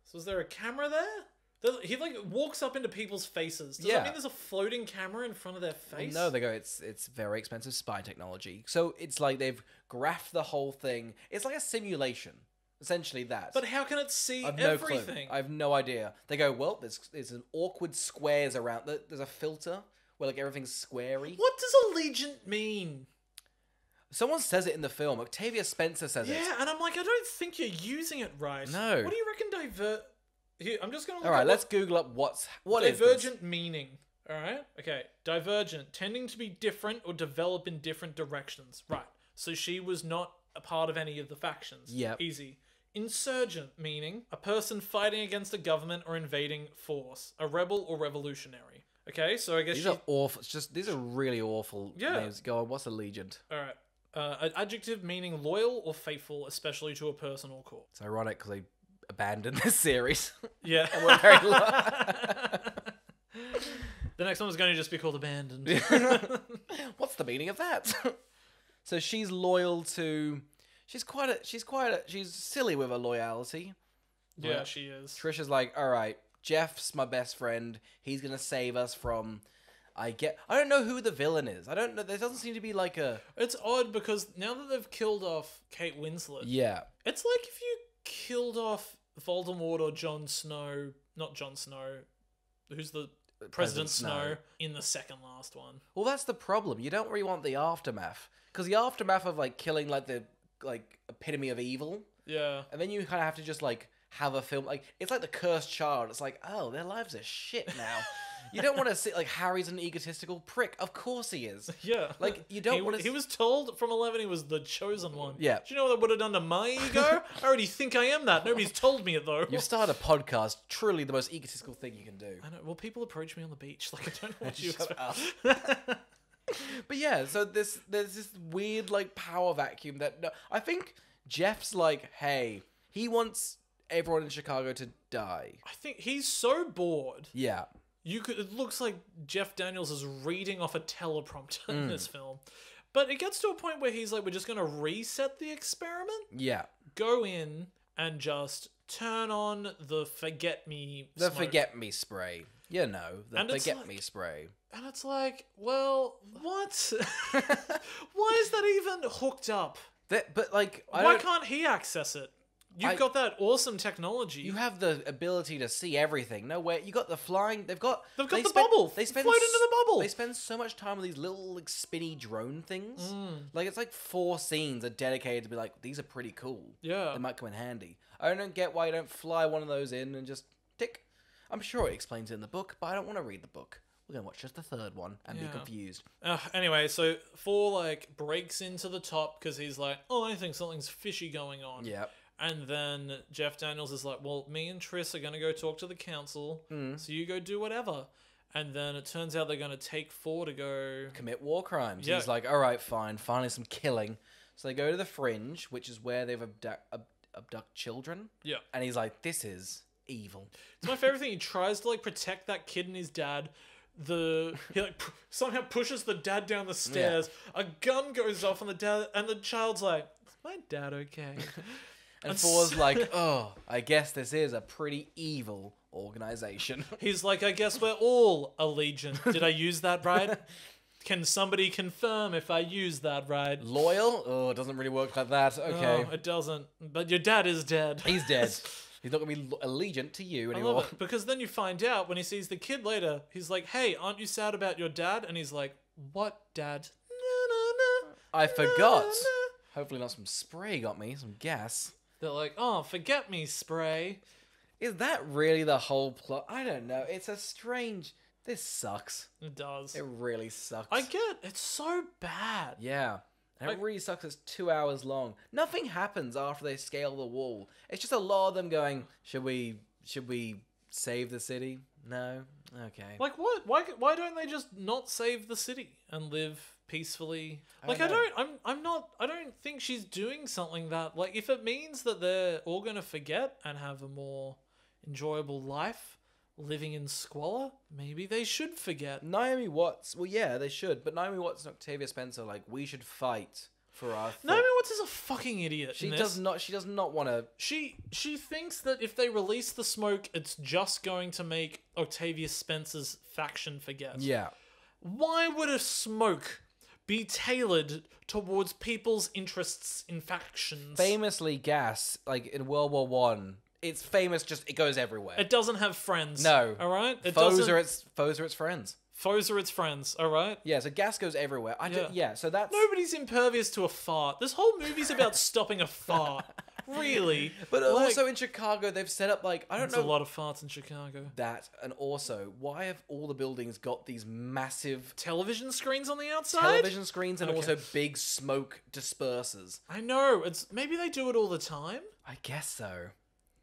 So is there a camera there? He like walks up into people's faces. Does that mean there's a floating camera in front of their face? No, they go, it's very expensive spy technology. So it's like they've graphed the whole thing. It's like a simulation. Essentially that. But how can it see I've everything? I have no idea. They go, well, there's an awkward squares around. There's a filter where like everything's squarey. What does Allegiant mean? Someone says it in the film. Octavia Spencer says it. Yeah, and I'm like, I don't think you're using it right. No. What do you reckon Here, I'm just going to look All right, at let's Google up what is this? divergent meaning. All right? Okay. Divergent, tending to be different or develop in different directions. Right. So she was not a part of any of the factions. Yep. Easy. Insurgent, meaning a person fighting against a government or invading force. A rebel or revolutionary. Okay, so I guess These are awful. These are really awful names. Go on, what's Allegiant? All right. An adjective meaning loyal or faithful, especially to a person or cause. It's ironic because they abandoned this series. Yeah. And we're very The next one's going to just be called Abandoned. What's the meaning of that? So she's loyal to... She's silly with her loyalty. Yeah, she is. Trisha's like, all right, Jeff's my best friend. He's going to save us from... I don't know who the villain is. I don't know. There doesn't seem to be like a... It's odd because now that they've killed off Kate Winslet... Yeah. It's like if you killed off Voldemort or Jon Snow... Not Jon Snow. Who's the... President Snow in the second last one. Well, that's the problem. You don't really want the aftermath. Because the aftermath of, like, killing, like, the, like, epitome of evil. Yeah. And then you kind of have to just, like, have a film. Like, it's like the cursed child. It's like, oh, their lives are shit now. You don't want to see, like, Harry's an egotistical prick. Of course he is. Yeah. Like, you don't want to... He was told from 11 he was the chosen one. Yeah. Do you know what that would have done to my ego? I already think I am that. Nobody's told me it, though. You've started a podcast. Truly the most egotistical thing you can do. I know. Well, people approach me on the beach. Like, I don't know what you Shut expect. up. But yeah, so there's this weird, like, power vacuum that... No, I think Jeff's like, hey, he wants everyone in Chicago to die. I think he's so bored. Yeah. It looks like Jeff Daniels is reading off a teleprompter in this film. But it gets to a point where he's like, we're just going to reset the experiment. Yeah. Go in and just turn on the forget-me The smoke. forget-me spray. You know, the And it's forget-me like- spray. And it's like, well, what? Why is that even hooked up? But, like... Why can't he access it? You've got that awesome technology. You have the ability to see everything. No way. You got the flying... They've got the bubble. They spend float into the bubble. They spend so much time on these little, like, spinny drone things. Like, it's like 4 scenes are dedicated to be like, these are pretty cool. Yeah. They might come in handy. I don't get why you don't fly one of those in and just tick. I'm sure it explains it in the book, but I don't want to read the book. We're going to watch just the third one and be confused. Anyway, so Thor, like, breaks into the top because he's like, oh, I think something's fishy going on. Yeah. And then Jeff Daniels is like, well, me and Triss are going to go talk to the council, so you go do whatever. And then it turns out they're going to take Thor to go... Commit war crimes. Yeah. He's like, all right, fine. Finally some killing. So they go to the Fringe, which is where they've abduct children. Yeah. And he's like, this is evil. It's my favorite thing. He tries to, like, protect that kid and his dad. He, like, somehow pushes the dad down the stairs. Yeah. A gun goes off on the dad, and the child's like, is my dad okay? And Thor's like, oh, I guess this is a pretty evil organization. He's like, I guess we're all Allegiant. Did I use that right? Can somebody confirm if I used that right? Loyal? Oh, it doesn't really work like that. Okay. Oh, it doesn't. But your dad is dead. He's dead. He's not going to be allegiant to you anymore. I love it, because then you find out when he sees the kid later, he's like, hey, aren't you sad about your dad? And he's like, what dad? I forgot. Hopefully not some spray got me, some gas. They're like, oh, forget me spray. Is that really the whole plot? I don't know. It's a strange... This sucks. It does. It really sucks. I get it's so bad. Yeah. And it really sucks. It's 2 hours long. Nothing happens after they scale the wall. It's just a lot of them going, should we save the city? No? Okay. Like what? Why don't they just not save the city and live peacefully? I don't think she's doing something that, like, if it means that they're all gonna forget and have a more enjoyable life, living in squalor. Maybe they should forget. Naomi Watts. Well, yeah, they should. But Naomi Watts and Octavia Spencer, like, we should fight for our. Naomi Watts is a fucking idiot. She does not. She does not want to. She thinks that if they release the smoke, it's just going to make Octavia Spencer's faction forget. Yeah. Why would a smoke be tailored towards people's interests in factions? Famously, gas, like in World War One, it's famous. Just it goes everywhere. It doesn't have friends. No. All right. Foes are its friends. Foes are its friends. All right. Yeah. So gas goes everywhere. So that's Nobody's impervious to a fart. This whole movie's about stopping a fart. Really. But also in Chicago, they've set up like I don't know a lot of farts in Chicago. that, and also why have all the buildings got these massive Television screens on the outside. television screens and also big smoke dispersers? I know. Maybe they do it all the time. I guess so.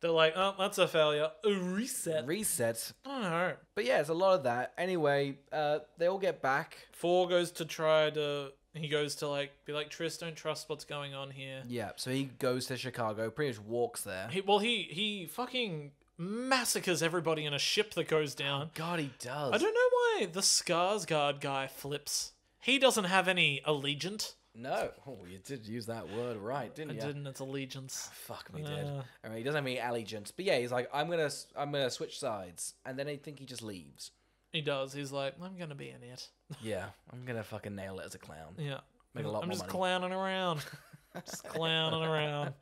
They're like, oh, that's a failure. A reset. Reset. I don't know. But yeah, it's a lot of that. Anyway, they all get back. He goes to like be like, Tris, don't trust what's going on here. Yeah, so he goes to Chicago, pretty much walks there. He fucking massacres everybody in a ship that goes down. God, he does. I don't know why the Skarsgård guy flips. He doesn't have any Allegiant. No. Oh, you did use that word right, didn't you? I didn't. It's allegiance. Fuck me, did. I mean, he doesn't have any allegiance. But yeah, he's like, I'm gonna switch sides. And then I think he just leaves. He does. He's like, I'm gonna be an it. Yeah, I'm gonna fucking nail it as a clown. Yeah. Make a lot I'm more just money. clowning around. Just clowning around.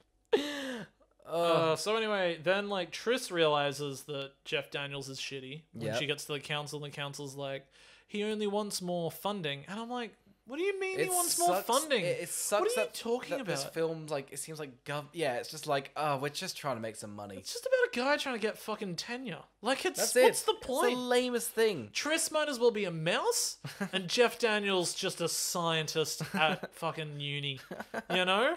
Oh. So anyway, then like Tris realizes that Jeff Daniels is shitty when Yep. she gets to the council, and the council's like, he only wants more funding. And I'm like, what do you mean he wants more funding? It sucks. What are you that, talking that about? This film's like, it seems like, yeah, it's just like, oh, we're just trying to make some money. It's just about a guy trying to get fucking tenure. Like, That's what's it. the point? It's the lamest thing. Tris might as well be a mouse, and Jeff Daniels just a scientist at fucking uni. You know?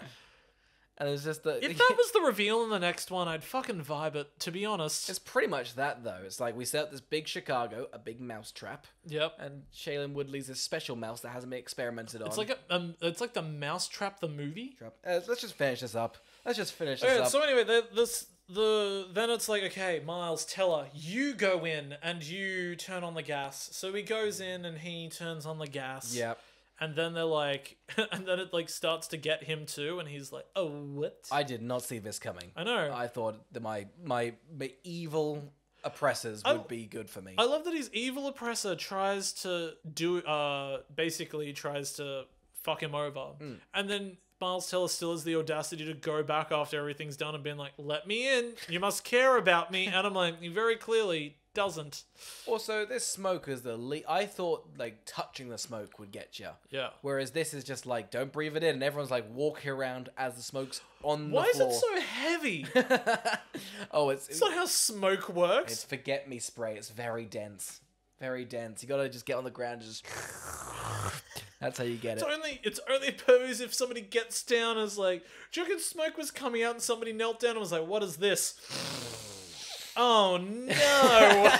And it's just that. If that was the reveal in the next one, I'd fucking vibe it, to be honest. It's pretty much that, though. It's like we set up this big Chicago, a big mouse trap. Yep. And Shailene Woodley's this special mouse that hasn't been experimented on. It's like it's like the Mousetrap the movie. Let's just finish this up. Okay, so anyway, then it's like, okay, Miles, tell her, you go in and you turn on the gas. So he goes in and he turns on the gas. Yep. And then they're like, and then it like starts to get him too, and he's like, oh, what? I did not see this coming. I know. I thought that my evil oppressors would be good for me. I love that his evil oppressor tries to basically tries to fuck him over. And then Miles Teller still has the audacity to go back after everything's done and being like, let me in, you must care about me. And I'm like, he very clearly doesn't. Also, this smoke is I thought like touching the smoke would get you. Yeah. Whereas this is just like, don't breathe it in, and everyone's like walking around as the smoke's on the Why is floor. it so heavy? Oh, It's not how smoke works. It's forget me spray. It's very dense. Very dense. You gotta just get on the ground and just. That's how you get it. It's only pose if somebody gets down as like, do you reckon smoke was coming out and somebody knelt down and was like, what is this? Oh no.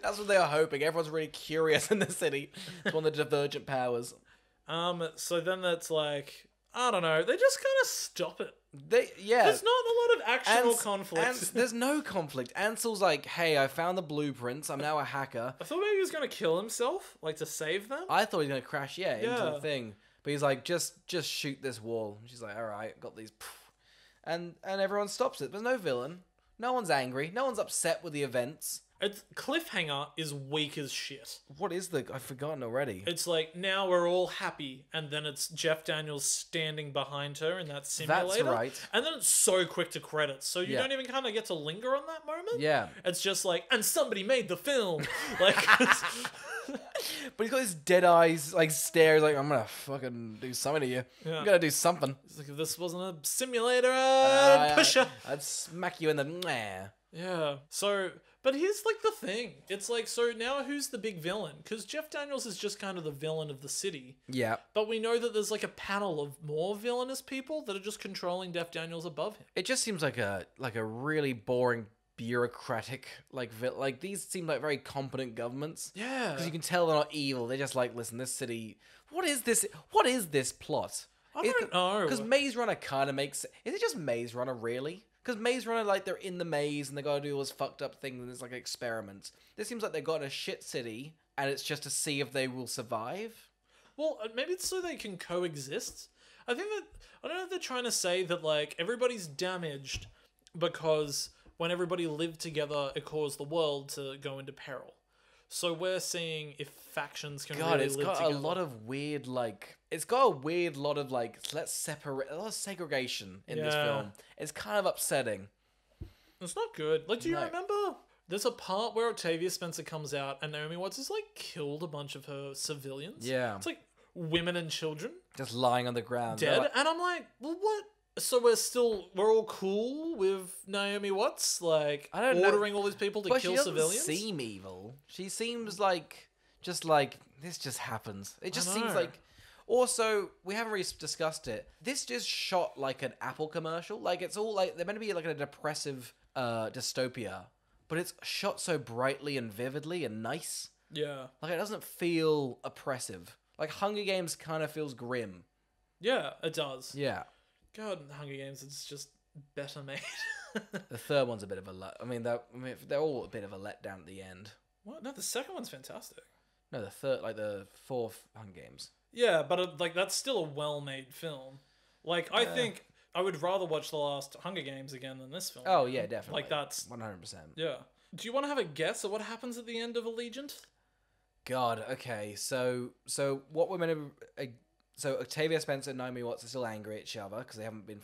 That's what they are hoping. Everyone's really curious in the city. It's one of the divergent powers. So then that's like, I don't know. They just kind of stop it. Yeah. There's not a lot of actual conflict. There's no conflict. Ansel's like, hey, I found the blueprints. I'm now a hacker. I thought maybe he was going to kill himself, like to save them. I thought he was going to crash, into the thing. But he's like, just shoot this wall. And she's like, all right, got these. And everyone stops it. There's no villain. No one's angry. No one's upset with the events. Cliffhanger is weak as shit. What is I've forgotten already. It's like, now we're all happy, and then it's Jeff Daniels standing behind her in that simulator. That's right. And then it's so quick to credits, so you don't even kind of get to linger on that moment. Yeah. It's just like, and somebody made the film. Like, but he's got his dead eyes, like stares, like I'm gonna fucking do something to you. Yeah. I'm gonna do something. it's like, if this wasn't a simulator, I'd push her. I'd smack you in the. Yeah. So, but here's like the thing. It's like, so now who's the big villain? Because Jeff Daniels is just kind of the villain of the city. Yeah. But we know that there's like a panel of more villainous people that are just controlling Jeff Daniels above him. It just seems like a really boring bureaucratic like these seem like very competent governments. Yeah. Because you can tell they're not evil. They're just like, listen, this city. What is this? What is this plot? I don't know. Because Maze Runner kind of makes. Is it just Maze Runner really? Because Maze Runner, like, they're in the maze and they gotta do all this fucked up thing and there's like experiments. This seems like they've got a shit city and it's just to see if they will survive. Well, maybe it's so they can coexist. I think that, I don't know if they're trying to say that, like, everybody's damaged because when everybody lived together, it caused the world to go into peril. So we're seeing if factions can really live together. God, it's got a lot of weird, like... It's got a weird lot of, like, let's separate... A lot of segregation in this film. It's kind of upsetting. It's not good. Like, do you remember... There's a part where Octavia Spencer comes out and Naomi Watts has, like, killed a bunch of her civilians. Yeah. It's like women and children. Just lying on the ground. Dead. Like... And I'm like, well, what? So we're all cool with Naomi Watts, like, ordering all these people to kill civilians? She doesn't seem evil. She seems like, just like, this just happens. It just seems like... Also, we haven't really discussed it. This just shot like an Apple commercial. Like, it's all like, they're meant to be like a depressive dystopia, but it's shot so brightly and vividly and nice. Yeah. Like, it doesn't feel oppressive. Like, Hunger Games kind of feels grim. Yeah, it does. Yeah. God, Hunger Games, it's just better made. The third one's a bit of a they're all a bit of a letdown at the end. What? No, the second one's fantastic. No, the fourth Hunger Games. Yeah, but like that's still a well-made film. Like I think I would rather watch the last Hunger Games again than this film. Oh yeah, definitely. Like that's 100%. Yeah. Do you want to have a guess at what happens at the end of Allegiant? God, okay. So what we're meant to... So Octavia Spencer and Naomi Watts are still angry at each other because they haven't been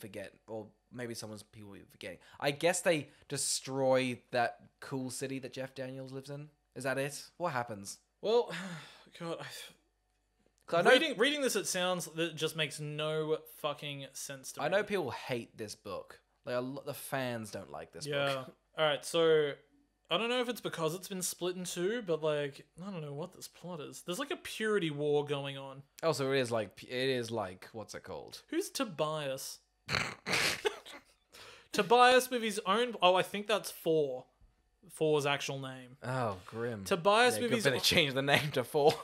or maybe people will be forgetting. I guess they destroy that cool city that Jeff Daniels lives in. Is that it? What happens? Well, God, reading this, it sounds that it just makes no fucking sense to me. I know people hate this book. Like the fans don't like this book. Yeah. All right. So I don't know if it's because it's been split in two, but like I don't know what this plot is. There's like a purity war going on. Oh, so it is like what's it called? Who's Tobias? Tobias with his own. Oh, I think that's Four. Four's actual name. Oh, grim. Tobias with his. Better change the name to Four.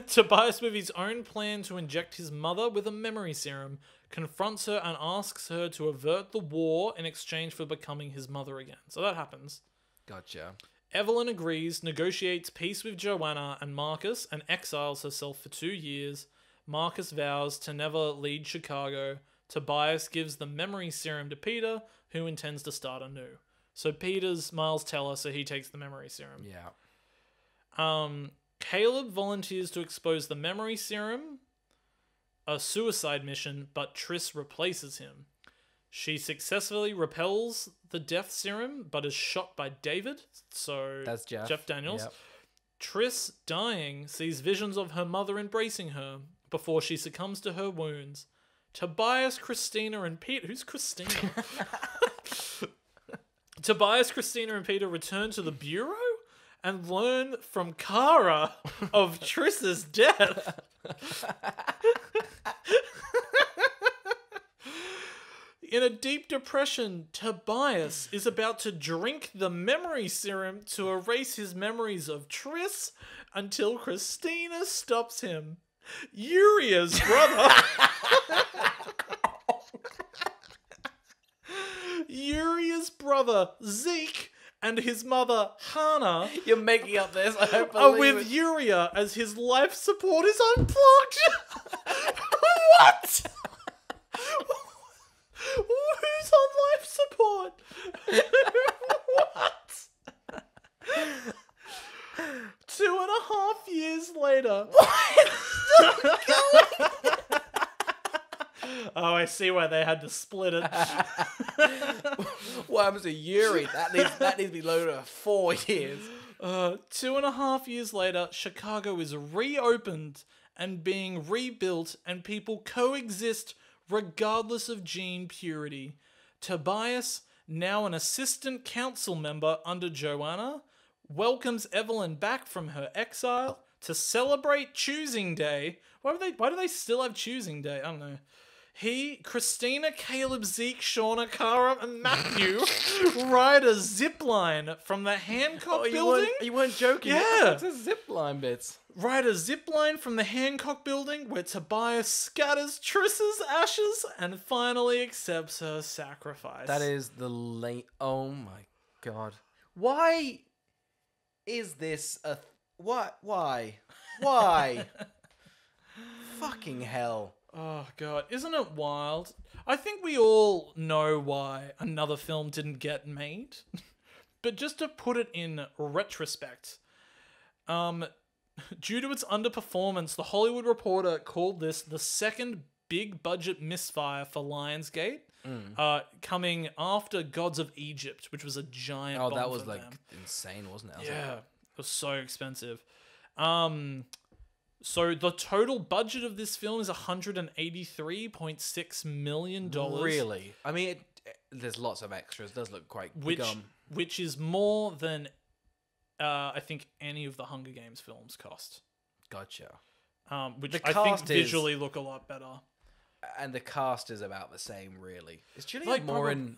Tobias with his own plan to inject his mother with a memory serum confronts her and asks her to avert the war in exchange for becoming his mother again. So that happens. Gotcha. Evelyn agrees, negotiates peace with Joanna and Marcus, and exiles herself for 2 years. Marcus vows to never lead Chicago. Tobias gives the memory serum to Peter, who intends to start anew. So Peter's Miles Teller, so he takes the memory serum. Yeah. Caleb volunteers to expose the memory serum, a suicide mission, but Triss replaces him. She successfully repels the death serum, but is shot by David. So that's Jeff Daniels. Yep. Triss, dying, sees visions of her mother embracing her before she succumbs to her wounds. Tobias, Christina, and Peter... Who's Christina? Tobias, Christina, and Peter return to the Bureau and learn from Kara of Triss's death. In a deep depression, Tobias is about to drink the memory serum to erase his memories of Triss until Christina stops him. Uria's brother... Uria's brother, Zeke, and his mother, Hannah... You're making up this, I don't are believe with it. Uria as his life support is unplugged. What? Who's on life support? What? 2.5 years later... Oh, I see why they had to split it. What happens to Yuri? That needs to be loaded for 4 years. 2.5 years later, Chicago is reopened and being rebuilt, and people coexist regardless of gene purity. Tobias, now an assistant council member under Joanna, welcomes Evelyn back from her exile to celebrate Choosing Day. Why do they still have Choosing Day? I don't know. Christina, Caleb, Zeke, Shauna, Cara, and Matthew ride a zip line from the Hancock building. You weren't joking. Yeah. It's a zip line bits. Ride a zip line from the Hancock building where Tobias scatters Triss's ashes and finally accepts her sacrifice. That is the late. Oh my god. Why is this a. What? Why? Fucking hell. Oh god, isn't it wild? I think we all know why another film didn't get made. But just to put it in retrospect, due to its underperformance, the Hollywood Reporter called this the second big budget misfire for Lionsgate, coming after Gods of Egypt, which was a giant bomb that was for like them. insane, wasn't it? Yeah, it was so expensive. So the total budget of this film is $183.6 million. Really? I mean, there's lots of extras. It does look quite which is more than I think any of the Hunger Games films cost. Gotcha. Which The I think cast visually look a lot better. And the cast is about the same, really. Is Julianne Like, Moore in...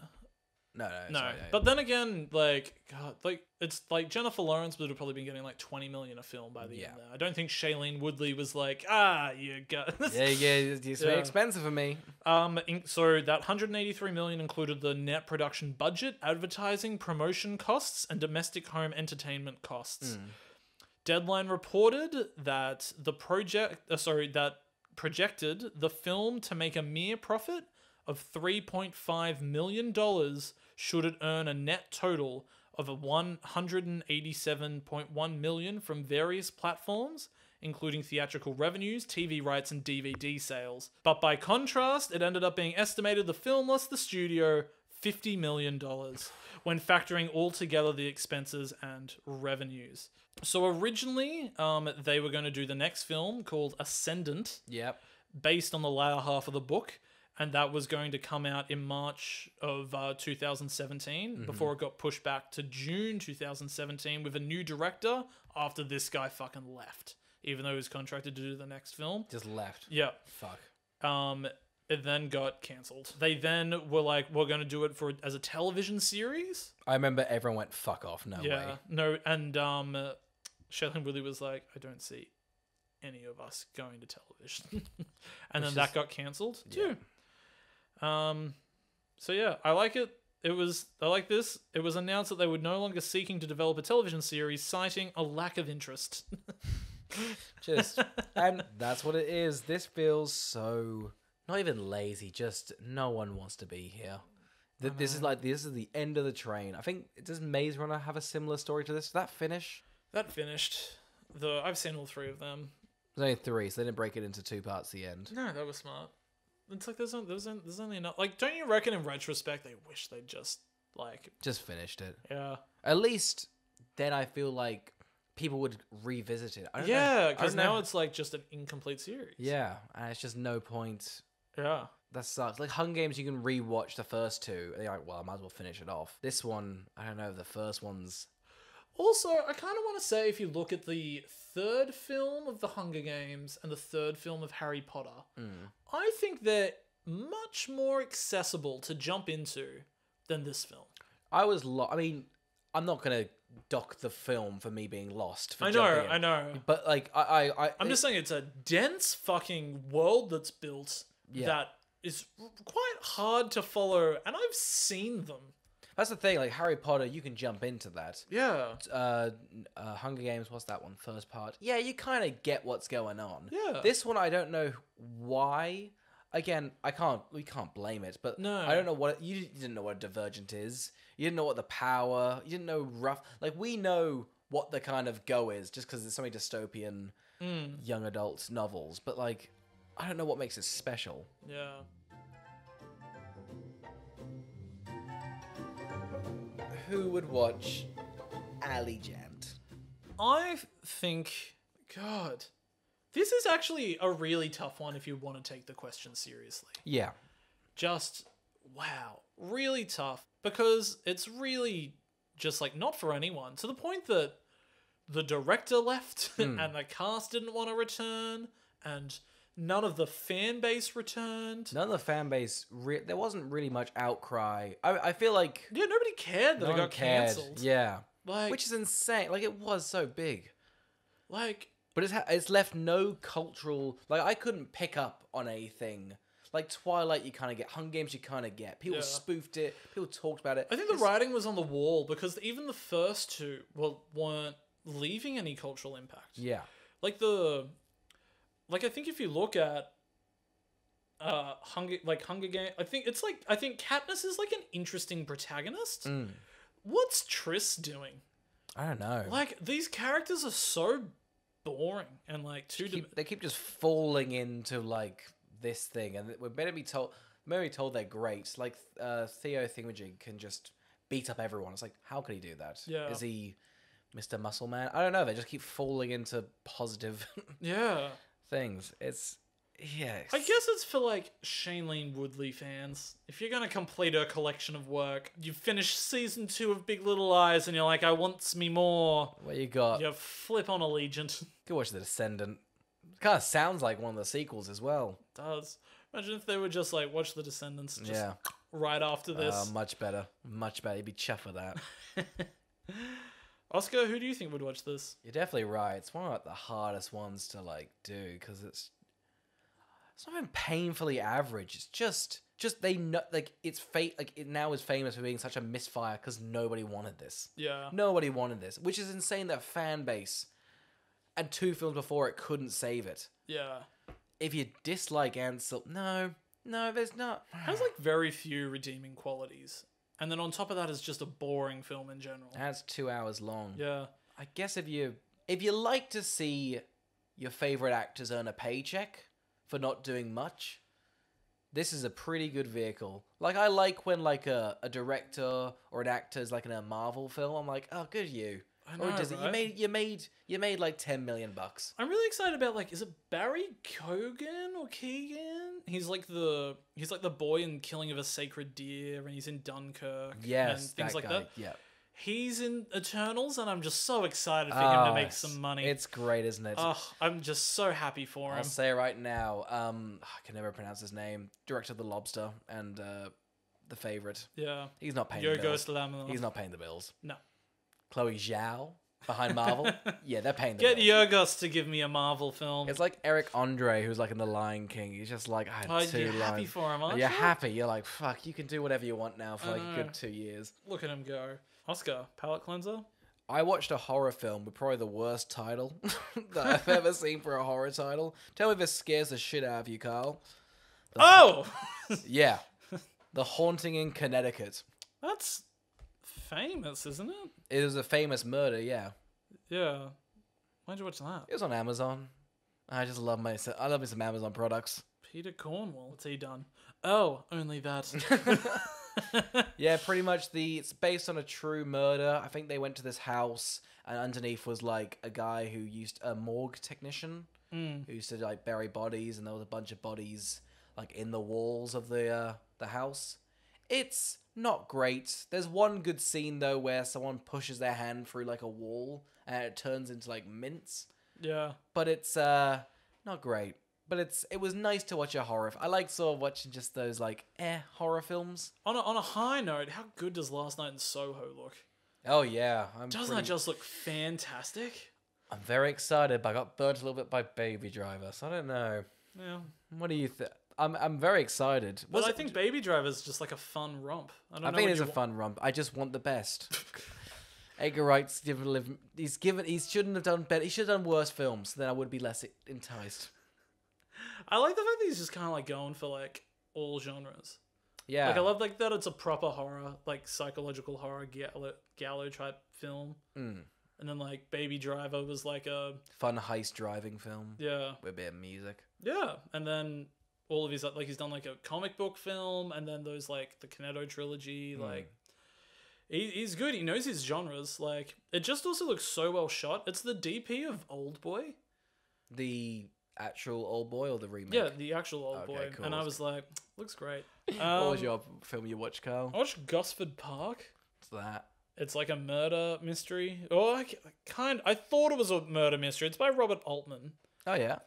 No. Sorry, But then again, like, God, like it's like Jennifer Lawrence would have probably been getting like 20 million a film by the end there. I don't think Shailene Woodley was like, you got it's very expensive for me. So that 183 million included the net production budget, advertising, promotion costs, and domestic home entertainment costs. Deadline reported that projected the film to make a mere profit of $3.5 million should it earn a net total of $187.1 million from various platforms, including theatrical revenues, TV rights, and DVD sales. But by contrast, it ended up being estimated the film lost the studio $50 million when factoring all together the expenses and revenues. So originally, they were going to do the next film called Ascendant, based on the latter half of the book, and that was going to come out in March of 2017 before it got pushed back to June 2017 with a new director after this guy fucking left, even though he was contracted to do the next film. Just left. Yeah. Fuck. It then got cancelled. They then were like, we're going to do it as a television series. I remember everyone went, fuck off, no way. No, and Shailene Woodley was like, I don't see any of us going to television. And then that got cancelled too. So yeah, I like it. I like this. It was announced that they were no longer seeking to develop a television series, citing a lack of interest. And that's what it is. This feels so not even lazy. Just no one wants to be here. This is the end of the train. I think does Maze Runner have a similar story to this? Did that finish? That finished. I've seen all three of them. There's only three, so they didn't break it into two parts at the end. No, that was smart. It's like there's only enough. Like, don't you reckon in retrospect they wish they'd just finished it? Yeah. At least then I feel like people would revisit it. Because now it's like just an incomplete series. Yeah, and it's just no point. Yeah. That sucks. Like Hunger Games, you can rewatch the first two. And you're like, well, I might as well finish it off. This one, I don't know. The first one's. Also, I kind of want to say if you look at the third film of the Hunger Games and the third film of Harry Potter, I think they're much more accessible to jump into than this film. I mean, I'm not gonna dock the film for me being lost. I know. But like, I'm just saying it's a dense fucking world that's built that is quite hard to follow, and I've seen them. That's the thing, like Harry Potter, you can jump into that. Yeah. Hunger Games, what's that one? First part. Yeah, you kind of get what's going on. Yeah. This one, I don't know why. Again, we can't blame it, but no. I don't know you didn't know what a Divergent is. You didn't know what the power, you didn't know like we know what the kind of go is just because it's so many dystopian young adult novels, but like, I don't know what makes it special. Yeah. Who would watch Allegiant? I think, God, this is actually a really tough one if you want to take the question seriously. Yeah. Just, wow, really tough because it's really just like not for anyone, to the point that the director left and the cast didn't want to return and None of the fan base returned. None of the fan base. There wasn't really much outcry. I feel like Yeah, nobody cared that no it one got cared. cancelled. Yeah, Like, which is insane. Like it was so big. like, But it's left no cultural... Like, I couldn't pick up on anything. Like, Twilight, you kind of get. Hunger Games, you kind of get. People spoofed it. People talked about it. I think the writing was on the wall because even the first two weren't leaving any cultural impact. Yeah. Like, I think if you look at Hunger Games, I think Katniss is, like, an interesting protagonist. What's Triss doing? I don't know. Like, these characters are so boring and, like, They keep just falling into, like, this thing. And we're better be told they're great. Like, Teoh Thingamajig can just beat up everyone. It's like, how could he do that? Yeah. Is he Mr. Muscle Man? I don't know. They just keep falling into positive things. I guess it's for, like, Shailene Woodley fans. If you're going to complete a collection of work, you finish season 2 of Big Little Lies and you're like, I wants me more. What you got? You flip on Allegiant. Go watch The Descendant. It kind of sounds like one of the sequels as well. It does. Imagine if they would just, like, watch The Descendants right after this. Much better. Much better. You'd be chuffed with that. Oscar, who do you think would watch this? You're definitely right. It's one of like, the hardest ones to, like, do because it's not even painfully average. It's just they know, like, it's fate. Like, it now is famous for being such a misfire because nobody wanted this. Yeah. Nobody wanted this, which is insane. That fan base and 2 films before it couldn't save it. Yeah. If you dislike Ansel, no, there's not. It has, like, very few redeeming qualities. And then on top of that is just a boring film in general. And it's 2 hours long. Yeah. I guess if you like to see your favorite actors earn a paycheck for not doing much, this is a pretty good vehicle. Like, I like when, like, a director or an actor is, like, in a Marvel film. I'm like, oh, good you. I know, or does right? You made like $10 million. I'm really excited about, like, is it Barry Keoghan or Keegan? He's like the boy in Killing of a Sacred Deer, and he's in Dunkirk. Yes, and things like guy. that. Yeah. He's in Eternals, and I'm just so excited for him to make some money. It's great, isn't it? Oh, I'm just so happy for him. I'll say right now, I can never pronounce his name. Director of The Lobster and The Favorite. Yeah. He's not paying the bills. Lanthimos. He's not paying the bills. No. Chloe Zhao behind Marvel. Yeah, they're paying the Get bills. Yorgos to give me a Marvel film. It's like Eric Andre, who's like in The Lion King. He's just like, I had 2 you're lines. happy for him, aren't You're you? happy. You're like, fuck, you can do whatever you want now for I like a know. good 2 years. Look at him go. Oscar, palate cleanser? I watched a horror film with probably the worst title that I've ever seen for a horror title. Tell me if this scares the shit out of you, Carl. Oh! Yeah. The Haunting in Connecticut. That's famous, isn't it? It was a famous murder, yeah. Yeah. Why'd you watch that? It was on Amazon. I just love me some Amazon products. Peter Cornwall. What's he done? Oh, only that. Yeah, pretty much it's based on a true murder. I think they went to this house and underneath was like a guy who used a morgue technician who used to like bury bodies, and there was a bunch of bodies like in the walls of the house. It's not great. There's one good scene though where someone pushes their hand through like a wall and it turns into like mints. Yeah. But it's not great. But it was nice to watch a horror. I like sort of watching just those like horror films. On a high note, how good does Last Night in Soho look? Oh yeah, Doesn't that just look fantastic? I'm very excited, but I got burnt a little bit by Baby Driver, so I don't know. Yeah. What do you think? I'm very excited. But I think Baby Driver's just like a fun romp. I think it is a fun romp. I just want the best. Edgar Wright's he shouldn't have done better. He should have done worse films. Then I would be less enticed. I like the fact that he's just kind of like going for like all genres. Yeah. Like I love like that it's a proper horror, like psychological horror gallo type film. And then like Baby Driver was like a fun heist driving film. Yeah. With a bit of music. Yeah. And then all of his like he's done like a comic book film, and then those like the Cornetto trilogy, like he's good. He knows his genres. Like it just also looks so well shot. It's the DP of Old Boy. The actual Old Boy or the remake? Yeah, the actual Old Boy. Cool. And I was like, looks great. What was your film you watched, Carl? I watched Gosford Park. What's that? It's like a murder mystery. Or I thought it was a murder mystery. It's by Robert Altman. Oh yeah.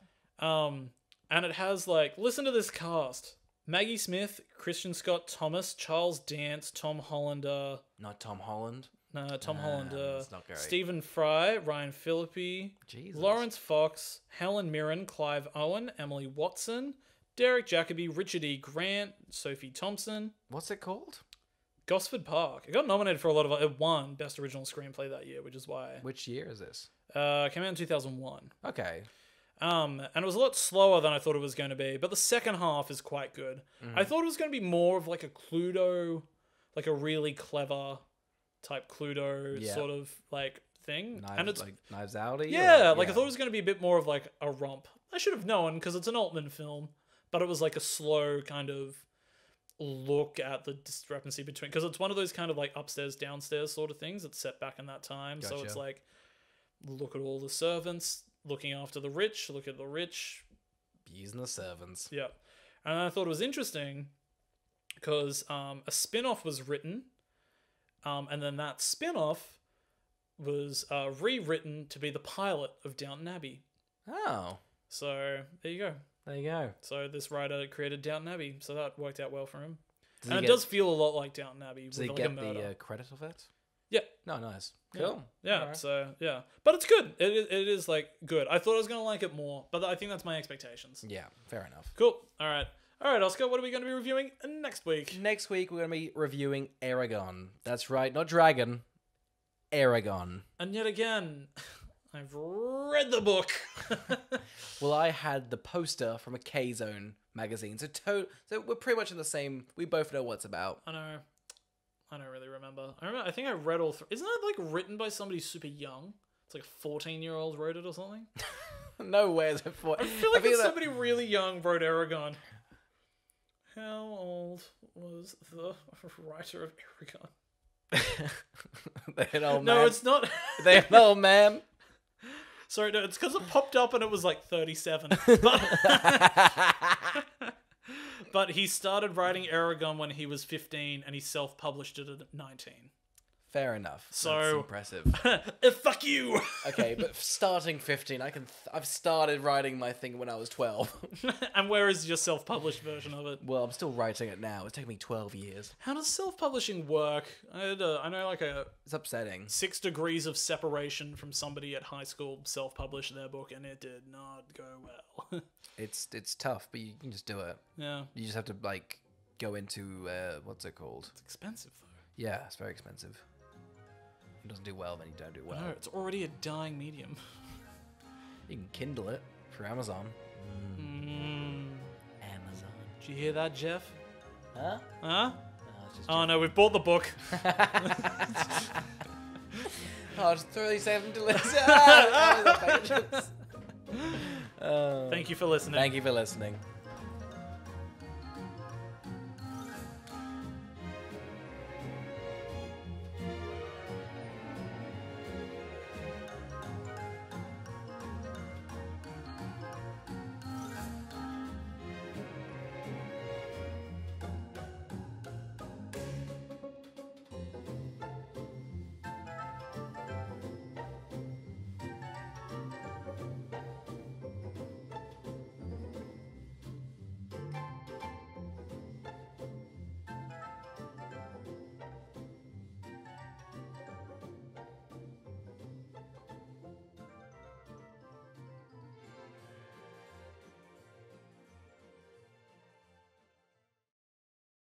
And it has, like, listen to this cast. Maggie Smith, Christian Scott Thomas, Charles Dance, Tom Hollander. Not Tom Holland. No, Tom Hollander. That's not great. Stephen Fry, Ryan Phillippe, Jesus. Lawrence Fox, Helen Mirren, Clive Owen, Emily Watson, Derek Jacobi, Richard E. Grant, Sophie Thompson. What's it called? Gosford Park. It got nominated for a lot of... It won Best Original Screenplay that year, which is why... Which year is this? Came out in 2001. Okay. And it was a lot slower than I thought it was going to be, but the second half is quite good. I thought it was going to be more of like a Cluedo, like a really clever type Cluedo sort of like thing. And it's like Knives Out. Yeah, like I thought it was going to be a bit more of like a romp. I should have known because it's an Altman film, but it was like a slow kind of look at the discrepancy between, because it's one of those kind of like upstairs downstairs sort of things that's set back in that time. Gotcha. So it's like, look at all the servants looking after the rich, look at the rich using the servants. Yeah. And I thought it was interesting because a spin-off was written, and then that spin-off was rewritten to be the pilot of Downton Abbey. Oh. So there you go. There you go. So this writer created Downton Abbey, so that worked out well for him. And it does feel a lot like Downton Abbey. Does he like get the credit of it? Yeah. No, nice. Cool. Yeah. Right. So yeah, but it's good. It is like good. I thought I was gonna like it more, but I think that's my expectations. Yeah, fair enough. Cool. All right, Oscar. What are we going to be reviewing next week? Next week we're going to be reviewing Aragon. That's right, not Dragon. Aragon. And yet again, I've read the book. Well, I had the poster from a K-Zone magazine, so we're pretty much in the same. We both know what's about. I know. I don't really remember. I think I read all three. Isn't that like written by somebody super young? It's like a 14-year-old wrote it or something. No way is it for. I feel like it's somebody really young wrote Aragon. How old was the writer of Aragon? They're an old man. No, it's not. They're an old man. Sorry, no, it's because it popped up and it was like 37. But he started writing Aragon when he was 15 and he self-published it at 19. Fair enough. So that's impressive. Fuck you. Okay, but starting 15, I've started writing my thing when I was 12. And where is your self-published version of it? Well, I'm still writing it now. It's taken me 12 years. How does self-publishing work? I know like It's upsetting. 6 degrees of separation from somebody at high school self-published their book and it did not go well. It's tough, but you can just do it. Yeah. You just have to like go into what's it called? It's expensive though. Yeah, it's very expensive. If it doesn't do well, then you don't do well. No, it's already a dying medium. You can Kindle it for Amazon. Amazon. Did you hear that, Jeff? Huh? Huh? No, it's just Oh no, we've bought the book. Oh, it's 37 delicious. Thank you for listening. Thank you for listening.